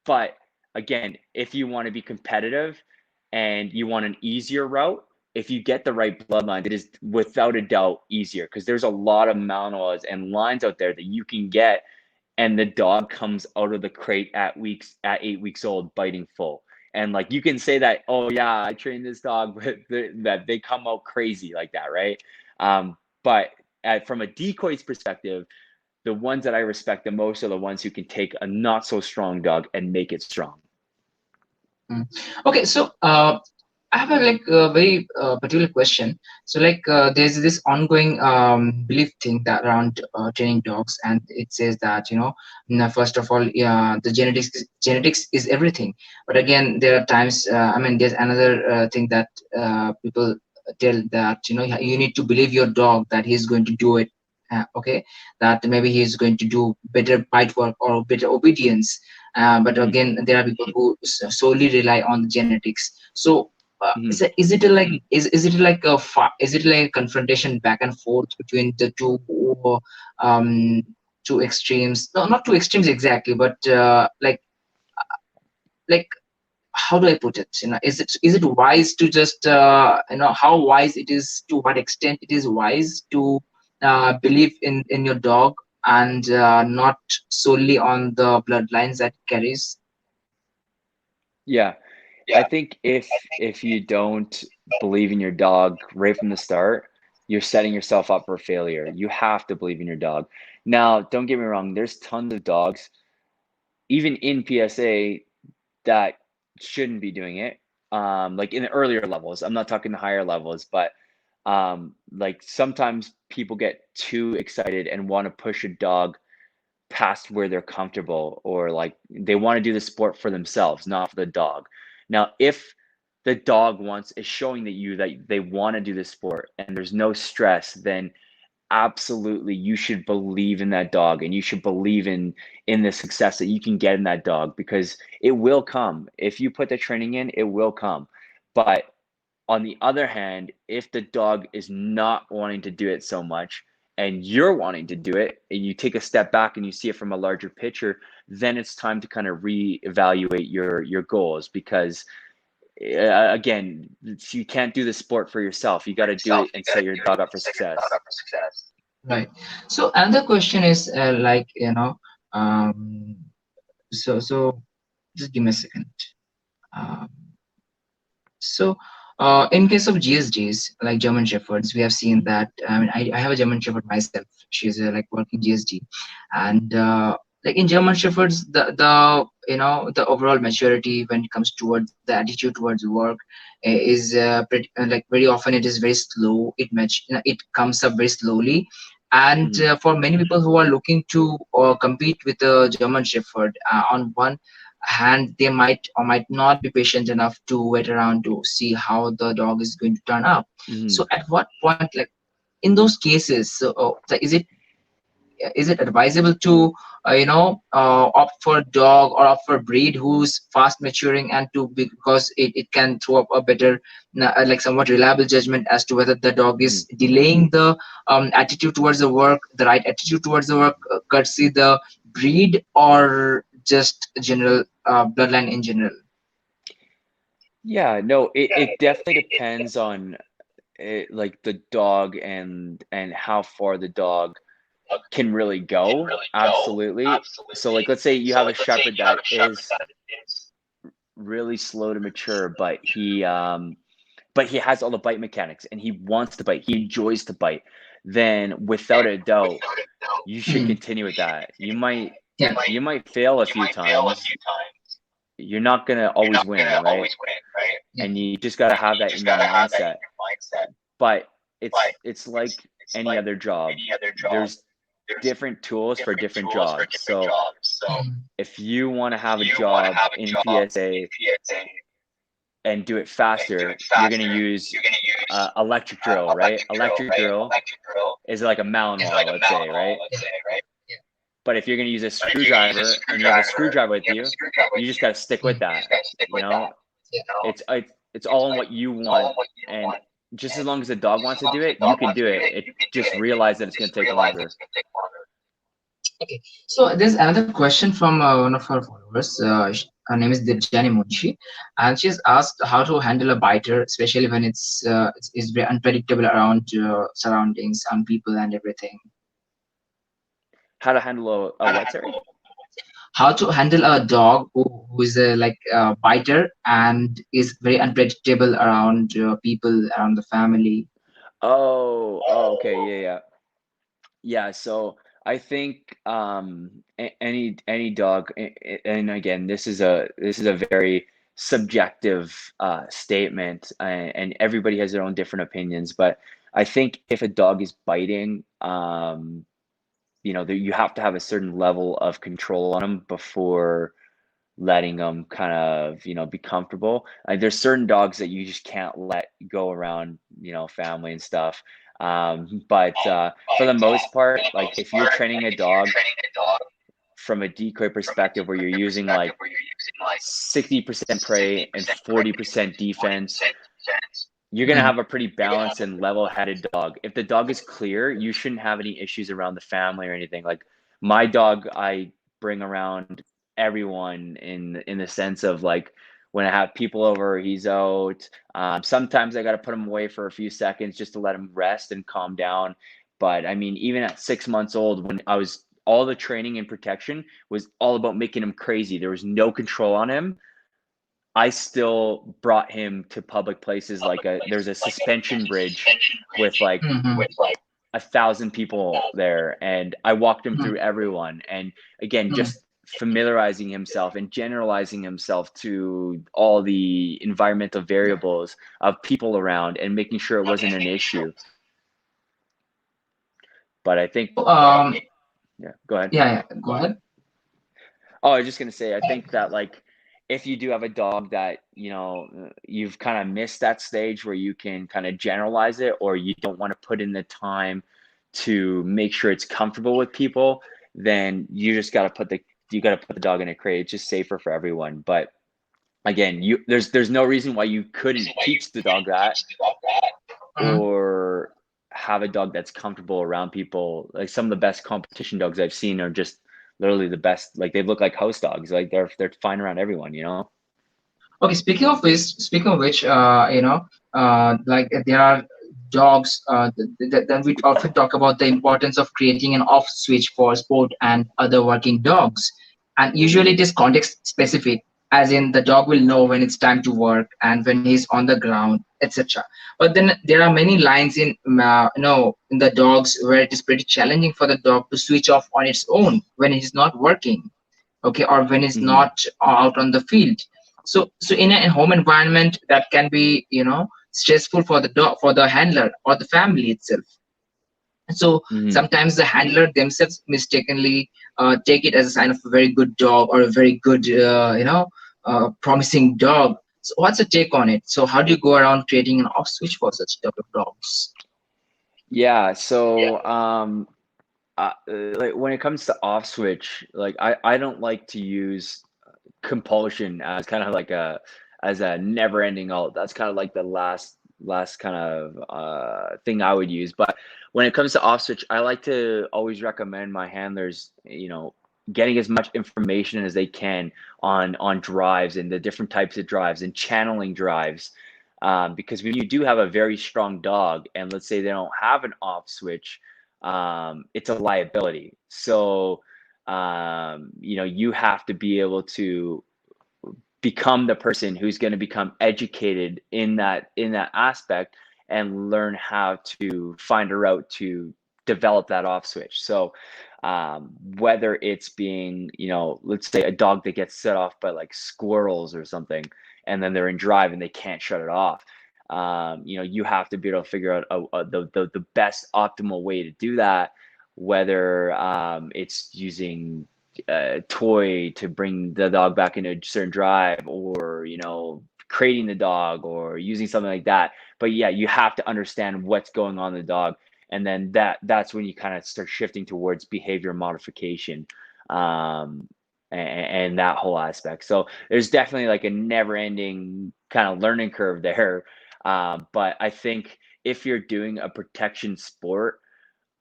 but again, if you want to be competitive and you want an easier route, if you get the right bloodline, it is without a doubt easier because there's a lot of Malinois and lines out there that you can get, and the dog comes out of the crate at 8 weeks old biting full. And like you can say that, oh yeah, I trained this dog, but that they come out crazy like that, right? But from a decoy's perspective, the ones that I respect the most are the ones who can take a not so strong dog and make it strong. Mm. Okay, so I have a very particular question. So there's this ongoing belief thing that around training dogs, and it says that first of all, the genetics is everything. But again, there are times. I mean, there's another thing that people tell that you need to believe your dog that he's going to do it. Okay, that maybe he's going to do better bite work or better obedience. But Mm-hmm. again, there are people who solely rely on the genetics. So Mm-hmm. is it like a confrontation back and forth between the um two extremes? No, not two extremes exactly, but like how do I put it? Is it wise to just how wise it is, to what extent it is wise to believe in your dog and not solely on the bloodlines that it carries? Yeah, I think if you don't believe in your dog right from the start, you're setting yourself up for failure. You have to believe in your dog. Now, don't get me wrong, there's tons of dogs, even in PSA, that shouldn't be doing it. Like in the earlier levels. I'm not talking the higher levels, but like sometimes people get too excited and want to push a dog past where they're comfortable, or like they want to do the sport for themselves, not for the dog. Now, if the dog wants is showing that they want to do the sport and there's no stress, then absolutely you should believe in that dog, and you should believe in the success that you can get in that dog, because it will come. If you put the training in, it will come. But on the other hand, if the dog is not wanting to do it so much and you're wanting to do it, and you take a step back and you see it from a larger picture, then it's time to kind of reevaluate your goals, because again, you can't do the sport for yourself. You got to do it and set your dog up for success. Right. So another question is like, um, so just give me a second. Um, So, in case of GSGs, like German Shepherds, we have seen that. I mean, I have a German Shepherd myself. She's like working GSG, and like in German Shepherds, the the overall maturity when it comes towards the attitude towards work is pretty, like very often it is very slow. It comes up very slowly, and Hmm. for many people who are looking to compete with a German Shepherd, on one hand they might or might not be patient enough to wait around to see how the dog is going to turn up. So Hmm. at what point, like in those cases, so is it advisable to opt for a dog or opt for a breed who's fast maturing and because it can throw up a better like somewhat reliable judgment as to whether the dog Hmm. is delaying the attitude towards the work, the right attitude towards the work, courtesy the breed, or just general bloodline in general. Yeah, no, it definitely depends on like the dog and how far the dog can really go. Absolutely. So like let's say you have a shepherd that is really slow to mature, but he has all the bite mechanics and he wants to bite. He enjoys to bite. Then without a doubt, you should Hmm. continue with that. Yeah. You might fail a few times. You're not gonna always win, right? Yeah. And you just gotta have that in your mindset. But it's like any other job. There's different tools for different jobs. So Hmm. if you want to have a job in PSA and do it faster, you're going to use electric drill, right? Electric drill is like a Malinois, let's say, right? Yeah. But if you're going to use a screwdriver and you have a screwdriver with you just got to stick with that. You know, Yeah. it's all on what you want, and just as long as the dog wants to do it, you can do it. It just realize that it's going to take longer. Okay, so there's another question from one of our followers. Her name is Dirjani Munshi, and she's asked how to handle a biter, especially when it's very unpredictable around surroundings and people and everything. How to handle a what? Sorry. How to handle a dog who is a like a biter and is very unpredictable around people, around the family. Okay, yeah, yeah. Yeah, so I think any dog, and again, this is a very subjective statement, and everybody has their own different opinions. But I think if a dog is biting, you have to have a certain level of control on them before letting them kind of be comfortable. There's certain dogs that you just can't let go around family and stuff. But for the most part, like if you're training a dog from a decoy perspective where you're using like 60% prey and 40% defense, you're going to Mm. have a pretty balanced and level-headed dog. If the dog is clear, you shouldn't have any issues around the family or anything. Like my dog, I bring around everyone in the sense of like when I have people over, he's out. Sometimes I got to put him away for a few seconds just to let him rest and calm down. But I mean, even at 6 months old, when I was all the training and protection was all about making him crazy. There was no control on him. I still brought him to public places like there's a suspension bridge with like Mhm. 1,000 people there, and I walked him Mhm. through everyone. And again, Mhm. just familiarizing himself and generalizing himself to all the environmental variables of people around and making sure it wasn't an issue. But I think, So yeah, go ahead. yeah, yeah, go ahead. Oh, I was just gonna say, I think that like if you do have a dog that, you've kind of missed that stage where you can kind of generalize it, or you don't want to put in the time to make sure it's comfortable with people, then you got to put the dog in a crate. It's just safer for everyone. But again, there's no reason why you couldn't teach the dog that, Mhm. or have a dog that's comfortable around people. Like some of the best competition dogs I've seen are just literally the best. Like they look like house dogs. Like they're fine around everyone, you know? Okay, speaking of which, like there are dogs, then we often talk about the importance of creating an off switch for sport and other working dogs. And usually it is context specific, as in the dog will know when it's time to work and when he's on the ground, etc. But then there are many lines in in the dogs where it is pretty challenging for the dog to switch off on its own when he's not working, okay, or when it's Hmm. not out on the field. So in a home environment, that can be stressful for the dog, for the handler or the family itself. So Hmm. sometimes the handler themselves mistakenly take it as a sign of a very good dog or a very good promising dog. So what's the take on it? So how do you go around creating an off switch for such type of dogs? Yeah. So like when it comes to off switch, like I don't like to use compulsion as kind of like a as a never ending out. That's kind of like the last kind of thing I would use. But when it comes to off switch, I like to always recommend my handlers, getting as much information as they can on drives and the different types of drives and channeling drives. Because when you do have a very strong dog, and let's say they don't have an off switch, it's a liability. So you have to be able to become the person who's going to become educated in that aspect and learn how to find a route to develop that off switch. So whether it's being, let's say a dog that gets set off by like squirrels or something, and then they're in drive and they can't shut it off. You have to be able to figure out the best optimal way to do that, whether it's using toy to bring the dog back into a certain drive, or crating the dog or using something like that. But yeah, you have to understand what's going on in the dog, and then that's when you kind of start shifting towards behavior modification, um and that whole aspect. So there's definitely like a never ending kind of learning curve there. But I think if you're doing a protection sport,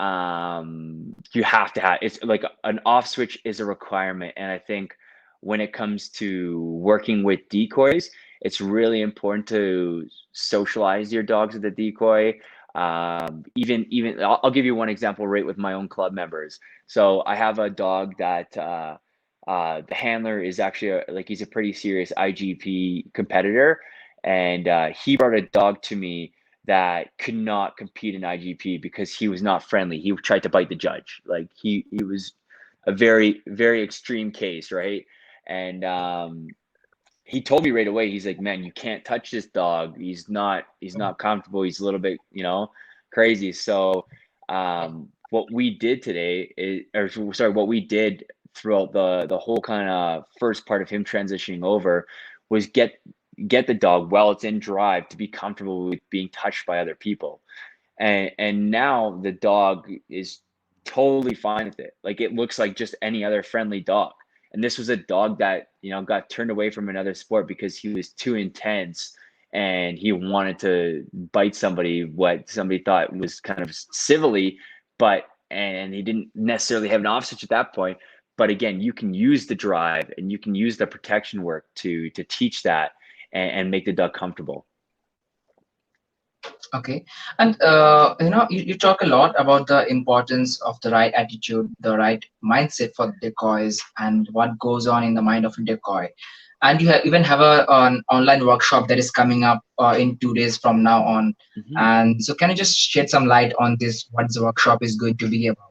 you have to have, it's like an off switch is a requirement. And I think when it comes to working with decoys, it's really important to socialize your dogs with the decoy. Even I'll give you one example right with my own club members. So I have a dog that the handler is actually like, he's a pretty serious IGP competitor, and he brought a dog to me that could not compete in IGP because he was not friendly. He tried to bite the judge. Like he was a very very extreme case, right? And he told me right away. He's like, "Man, you can't touch this dog. He's not comfortable. He's a little bit, crazy." So what we did today is, or sorry, what we did throughout the whole kind of first part of him transitioning over was get the dog while it's in drive to be comfortable with being touched by other people. And now the dog is totally fine with it. Like, it looks like just any other friendly dog. And this was a dog that, got turned away from another sport because he was too intense and he wanted to bite somebody, what somebody thought was kind of civilly, but and he didn't necessarily have an off switch at that point. But again, you can use the drive and you can use the protection work to teach that, and make the dog comfortable. Okay. And you talk a lot about the importance of the right attitude, the right mindset for decoys, and what goes on in the mind of a decoy. And you even have an online workshop that is coming up in 2 days from now on. Mhm. And so, can you just shed some light on this? What the workshop is going to be about?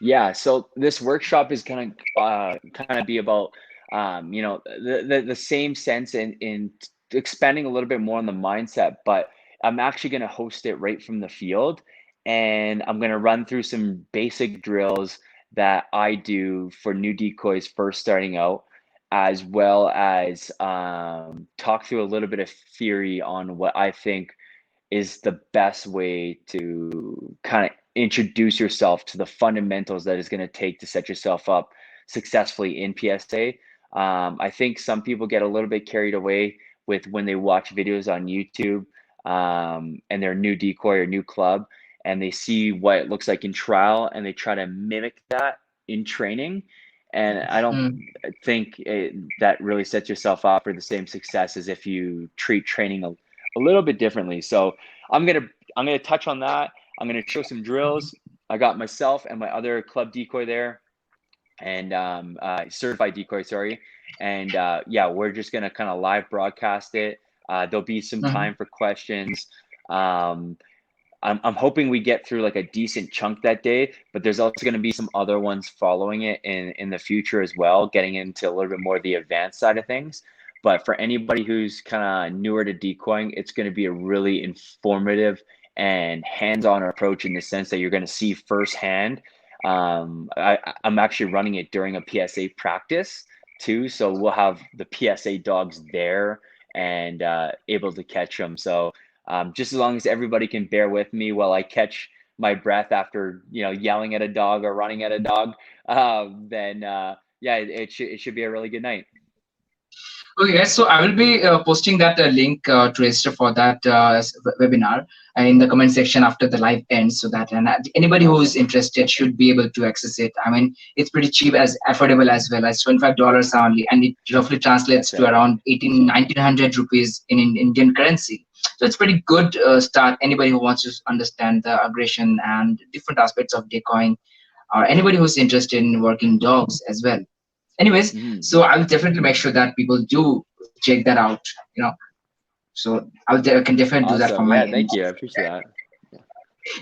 Yeah, so this workshop is gonna kind of be about the same sense in expanding a little bit more on the mindset, but I'm actually gonna host it right from the field, and I'm gonna run through some basic drills that I do for new decoys first starting out, as well as talk through a little bit of theory on what I think is the best way to kind of introduce yourself to the fundamentals that is going to take to set yourself up successfully in PSA. I think some people get a little bit carried away with when they watch videos on YouTube, and their new decoy or new club, and they see what it looks like in trial and they try to mimic that in training. And I don't Mm, think that really sets yourself up for the same success as if you treat training a little bit differently. So I'm gonna I'm gonna touch on that. I'm gonna show some drills. I got myself and my other club decoy there, and certified decoy, sorry. And yeah, we're just gonna kind of live broadcast it. There'll be some Mhm. time for questions. Um, I'm hoping we get through like a decent chunk that day, but there's also going to be some other ones following it in the future as well, getting into a little bit more of the advanced side of things. But for anybody who's kind of newer to decoying, it's going to be a really informative and hands-on approach in the sense that you're going to see firsthand. I'm actually running it during a PSA practice too, so we'll have the PSA dogs there and able to catch them. So just as long as everybody can bear with me while I catch my breath after yelling at a dog or running at a dog, then yeah, it should be a really good night. Okay, guys. So I will be posting that link to register for that webinar in the comment section after the live ends, so that anybody who is Awesome. interested should be able to access it. I mean, it's pretty cheap, as affordable as well as $25 only, and it roughly translates That's to it. around 1900 rupees in Indian currency. So it's pretty good start. Anybody who wants to understand the aggression and different aspects of decoying, or anybody who's interested in working dogs as well. Anyways, Mhm. so I'll definitely make sure that people do check that out. You know, so can definitely do that Awesome. from my Yeah, end. thank you. I appreciate that. Yeah.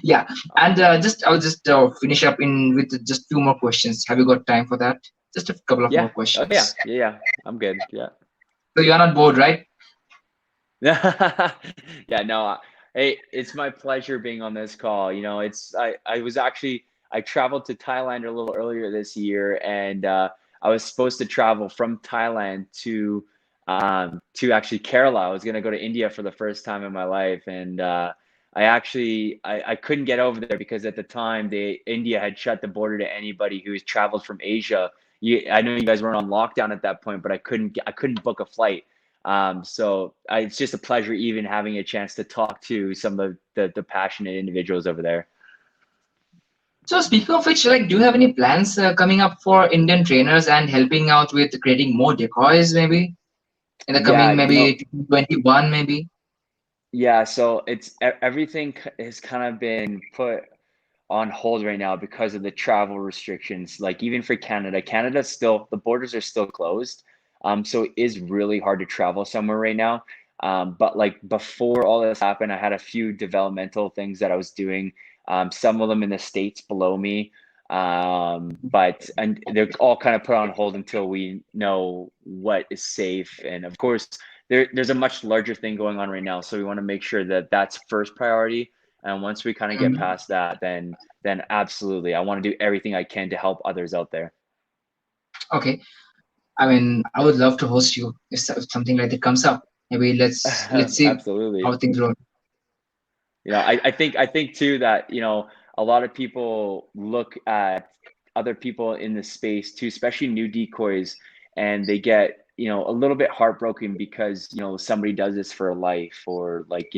Yeah, and Awesome. I'll just finish up in with just two more questions. Have you got time for that? Just a couple of more Yeah. Oh yeah. questions. Yeah. Yeah. I'm good. Yeah. So you're not bored, right? Yeah, no, hey, it's my pleasure being on this call. I traveled to Thailand a little earlier this year, and I was supposed to travel from Thailand to actually Kerala. I was gonna go to India for the first time in my life, and I couldn't get over there because at the time India had shut the border to anybody who's traveled from Asia. I know you guys weren't on lockdown at that point, but I couldn't book a flight. It's just a pleasure even having a chance to talk to some of the passionate individuals over there. So speaking of which, like, do you have any plans coming up for Indian trainers and helping out with creating more decoys, maybe in the Yeah, coming maybe 2021, maybe? yeah. So everything has kind of been put on hold right now because of the travel restrictions. Like even for Canada, the borders are still closed. So it is really hard to travel somewhere right now. But like before all this happened, I had a few developmental things that I was doing. Some of them in the states below me. But and they're all kind of put on hold until we know what is safe. And of course, there's a much larger thing going on right now, so we want to make sure that that's first priority. And once we kind of get Mhm. past that, then absolutely, I want to do everything I can to help others out there. Okay. I mean, I would love to host you if something like that comes up. Maybe let's see Absolutely. how things roll. I think too that, a lot of people look at other people in the space too, especially new decoys, and they get, a little bit heartbroken because, somebody does this for a life, or like,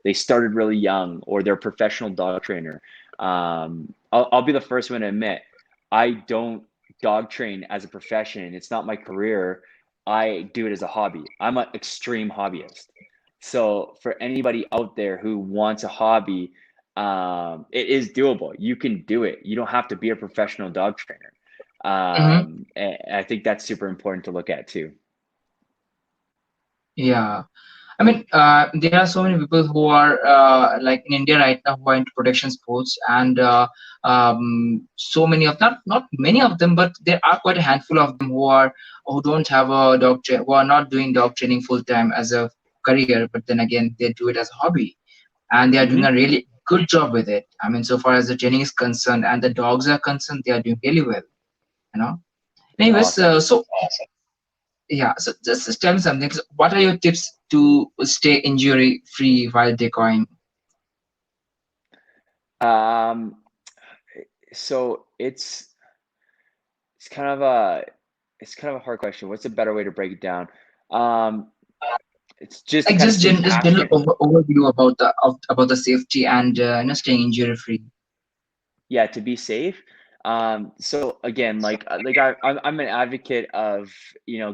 they started really young, or they're a professional dog trainer. I'll be the first one to admit, I don't dog train as a profession. It's not my career. I do it as a hobby. I'm an extreme hobbyist. So for anybody out there who wants a hobby, it is doable. You can do it. You don't have to be a professional dog trainer. Hmm. And I think that's super important to look at too. Yeah. I mean, there are so many people who are like in India right now who are into protection sports, and so many of not many of them, but there are quite a handful of them who don't have a who are not doing dog training full time as a career, but then again they do it as a hobby, and they are doing Hmm. a really good job with it. I mean, so far as the training is concerned and the dogs are concerned, they are doing really well. You know. Anyways, Awesome. so yeah, so just tell me something. So what are your tips to stay injury free while decoying? Um, so it's kind of a it's kind of a hard question. What's a better way to break it down? Um, it's just Like kind of stay just general passionate. overview about about the safety and staying injury free. Yeah, to be safe. So again, I'm an advocate of,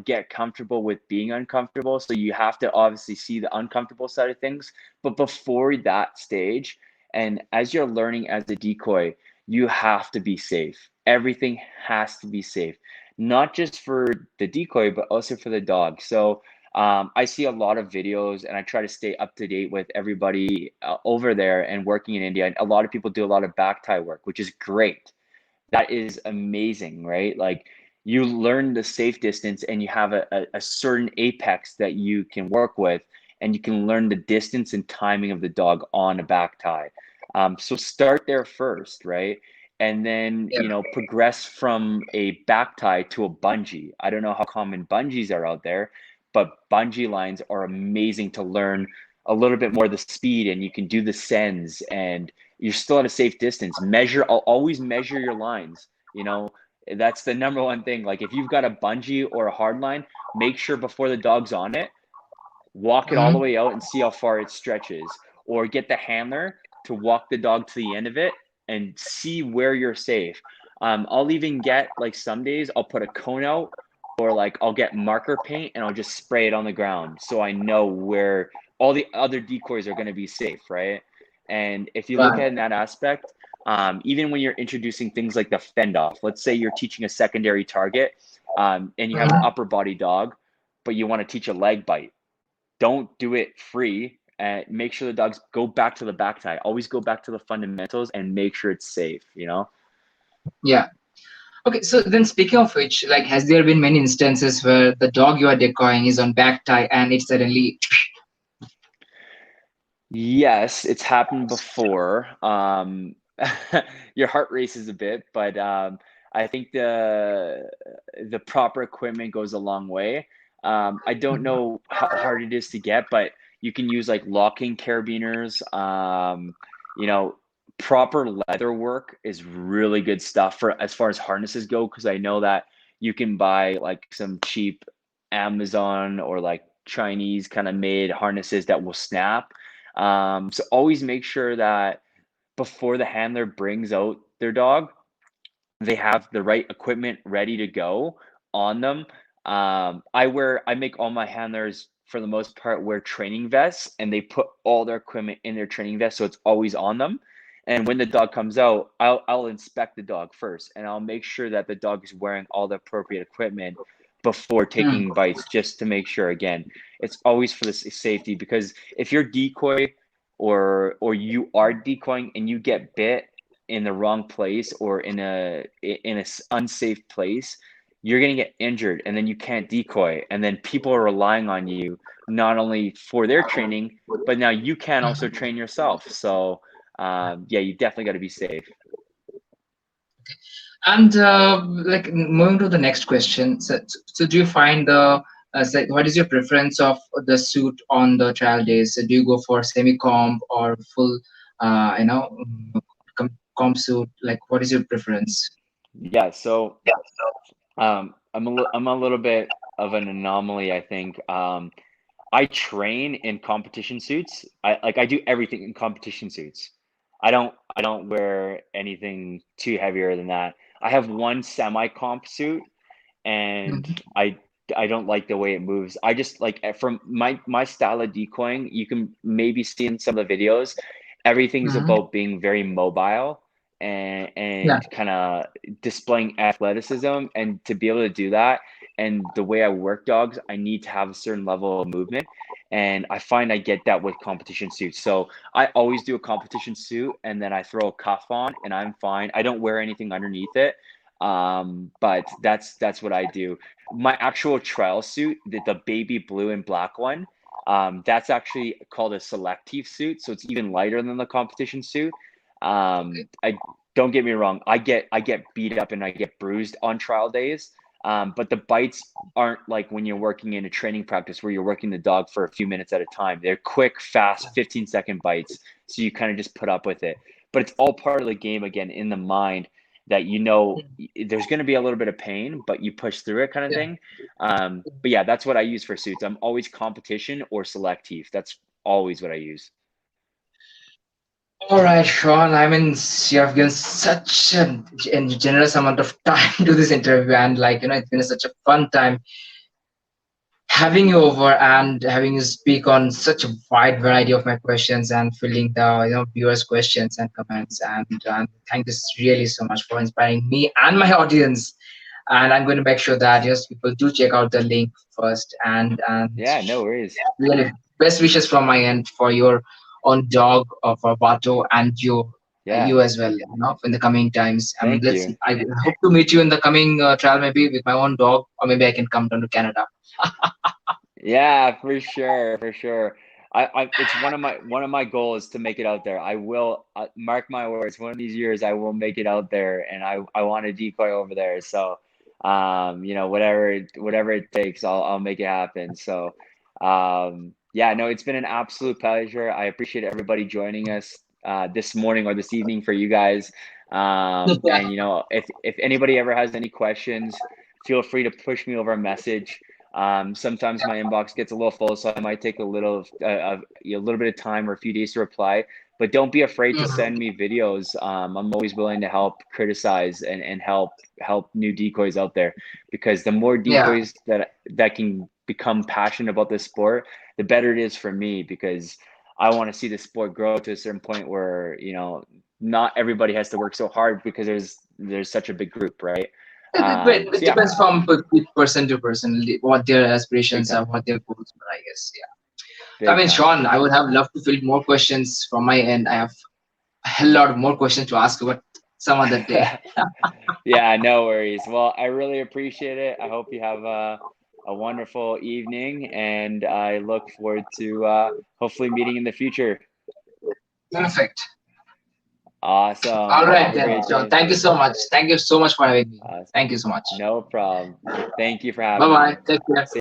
get comfortable with being uncomfortable. So you have to obviously see the uncomfortable side of things. But before that stage, And as you're learning as a decoy, you have to be safe. Everything has to be safe, not just for the decoy, but also for the dog. So I see a lot of videos and I try to stay up to date with everybody over there and working in India. And a lot of people do a lot of back tie work, which is great. That is amazing, right? Like you learn the safe distance and you have a certain apex that you can work with, and you can learn the distance and timing of the dog on a back tie. So start there first, right? And then, Yeah. progress from a back tie to a bungee. I don't know how common bungees are out there, but bungee lines are amazing to learn a little bit more the speed, and you can do the sends, and you're still at a safe distance. Always measure your lines. That's the number one thing. Like if you've got a bungee or a hard line, make sure before the dog's on it, walk it all the Mhm. way out and see how far it stretches, or get the handler to walk the dog to the end of it and see where you're safe. I'll even get, like, some days I'll put a cone out, or like I'll get marker paint and I'll just spray it on the ground so I know where all the other decoys are going to be safe, right? And if you look at it Right. in that aspect, even when you're introducing things like the fend off, let's say you're teaching a secondary target, and you have an Mhm. upper body dog, but you want to teach a leg bite, don't do it free, and make sure the dogs go back to the back tie. Always go back to the fundamentals and make sure it's safe. Yeah. Okay, so then speaking of which, like, has there been many instances where the dog you are decoying is on back tie and it suddenly? Yes, it's happened before. Your heart races a bit, but I think the proper equipment goes a long way. I don't know how hard it is to get, but you can use like locking carabiners. You know, Proper leather work is really good stuff for as far as harnesses go, because I know that you can buy like some cheap Amazon or like Chinese kind of made harnesses that will snap. So always make sure that before the handler brings out their dog, they have the right equipment ready to go on them. I make all my handlers for the most part wear training vests, and they put all their equipment in their training vest, so it's always on them. And when the dog comes out, I'll inspect the dog first, and I'll make sure that the dog is wearing all the appropriate equipment before Hmm. taking bites, just to make sure. Again, it's always for the safety, because if you're decoy, or you are decoying and you get bit in the wrong place, or in a unsafe place, you're going to get injured, and then you can't decoy, and then people are relying on you not only for their training, but now you can also Mhm. train yourself. So yeah, you definitely got to be safe. And like moving to the next question, so do you find what is your preference of the suit on the trial days? So do you go for semi-comp or full, comp suit? Like, what is your preference? Yeah, so I'm a little bit of an anomaly, I think. I train in competition suits. I do everything in competition suits. I don't wear anything too heavier than that. I have one semi comp suit, and Mhm. I don't like the way it moves. I just like, from my style of decoying, you can maybe see in some of the videos, everything's Mhm. about being very mobile, and Yeah. kind of displaying athleticism. And to be able to do that, and the way I work dogs, I need to have a certain level of movement. And I find I get that with competition suits. So I always do a competition suit, and then I throw a cuff on, and I'm fine. I don't wear anything underneath it. But that's what I do. My actual trial suit, the baby blue and black one, that's actually called a selective suit, so it's even lighter than the competition suit. Okay. I Don't get me wrong, I get beat up and I get bruised on trial days. But the bites aren't like when you're working in a training practice where you're working the dog for a few minutes at a time. They're quick, fast, 15-second bites, so you kind of just put up with it. But it's all part of the game, again, in the mind, that there's going to be a little bit of pain, but you push through it, kind of Yeah. thing. But yeah, that's what I use for suits. I'm always competition or selective. That's always what I use. All right, Sean. I mean, you have given such a generous amount of time to this interview, and, like, it's been such a fun time. having you over and having you speak on such a wide variety of my questions and filling the viewers' questions and comments. And thank you really so much for inspiring me and my audience. And I'm going to make sure that yes, people do check out the link first. And Yeah, no worries. really best wishes from my end for your own dog or for Bato and you Yeah, as well. In the coming times. thank Let's. you. I hope to meet you in the coming trial, maybe with my own dog, or maybe I can come down to Canada. Yeah, for sure, for sure. It's one of my goals to make it out there. I will mark my words. One of these years, I will make it out there, and I want to decoy over there. So, whatever it takes, I'll make it happen. So, yeah, no, it's been an absolute pleasure. I appreciate everybody joining us this morning or this evening for you guys. And if anybody ever has any questions, feel free to push me over a message. Sometimes my inbox gets a little full, so I might take a little bit of time or a few days to reply. But don't be afraid to Mhm. send me videos. I'm always willing to help criticize and help new decoys out there, because the more Yeah. decoys that can become passionate about this sport, the better it is for me, because I want to see the sport grow to a certain point where not everybody has to work so hard, because there's such a big group, right? It So yeah, depends from person to person, what their big aspirations are, time, what their goals are, I guess. Yeah. So, I big mean, time. Sean, I would have loved to field more questions from my end. I have a hell lot more questions to ask you, but some other day. Yeah, no worries. Well, I really appreciate it. I hope you have a wonderful evening, and I look forward to hopefully meeting in the future. Perfect. Awesome. All right Have a then, great Sean. day. Thank you so much. Thank you so much for having me. Uh, Thank you so much. no problem. Thank you for Bye having bye. me. Take care. Say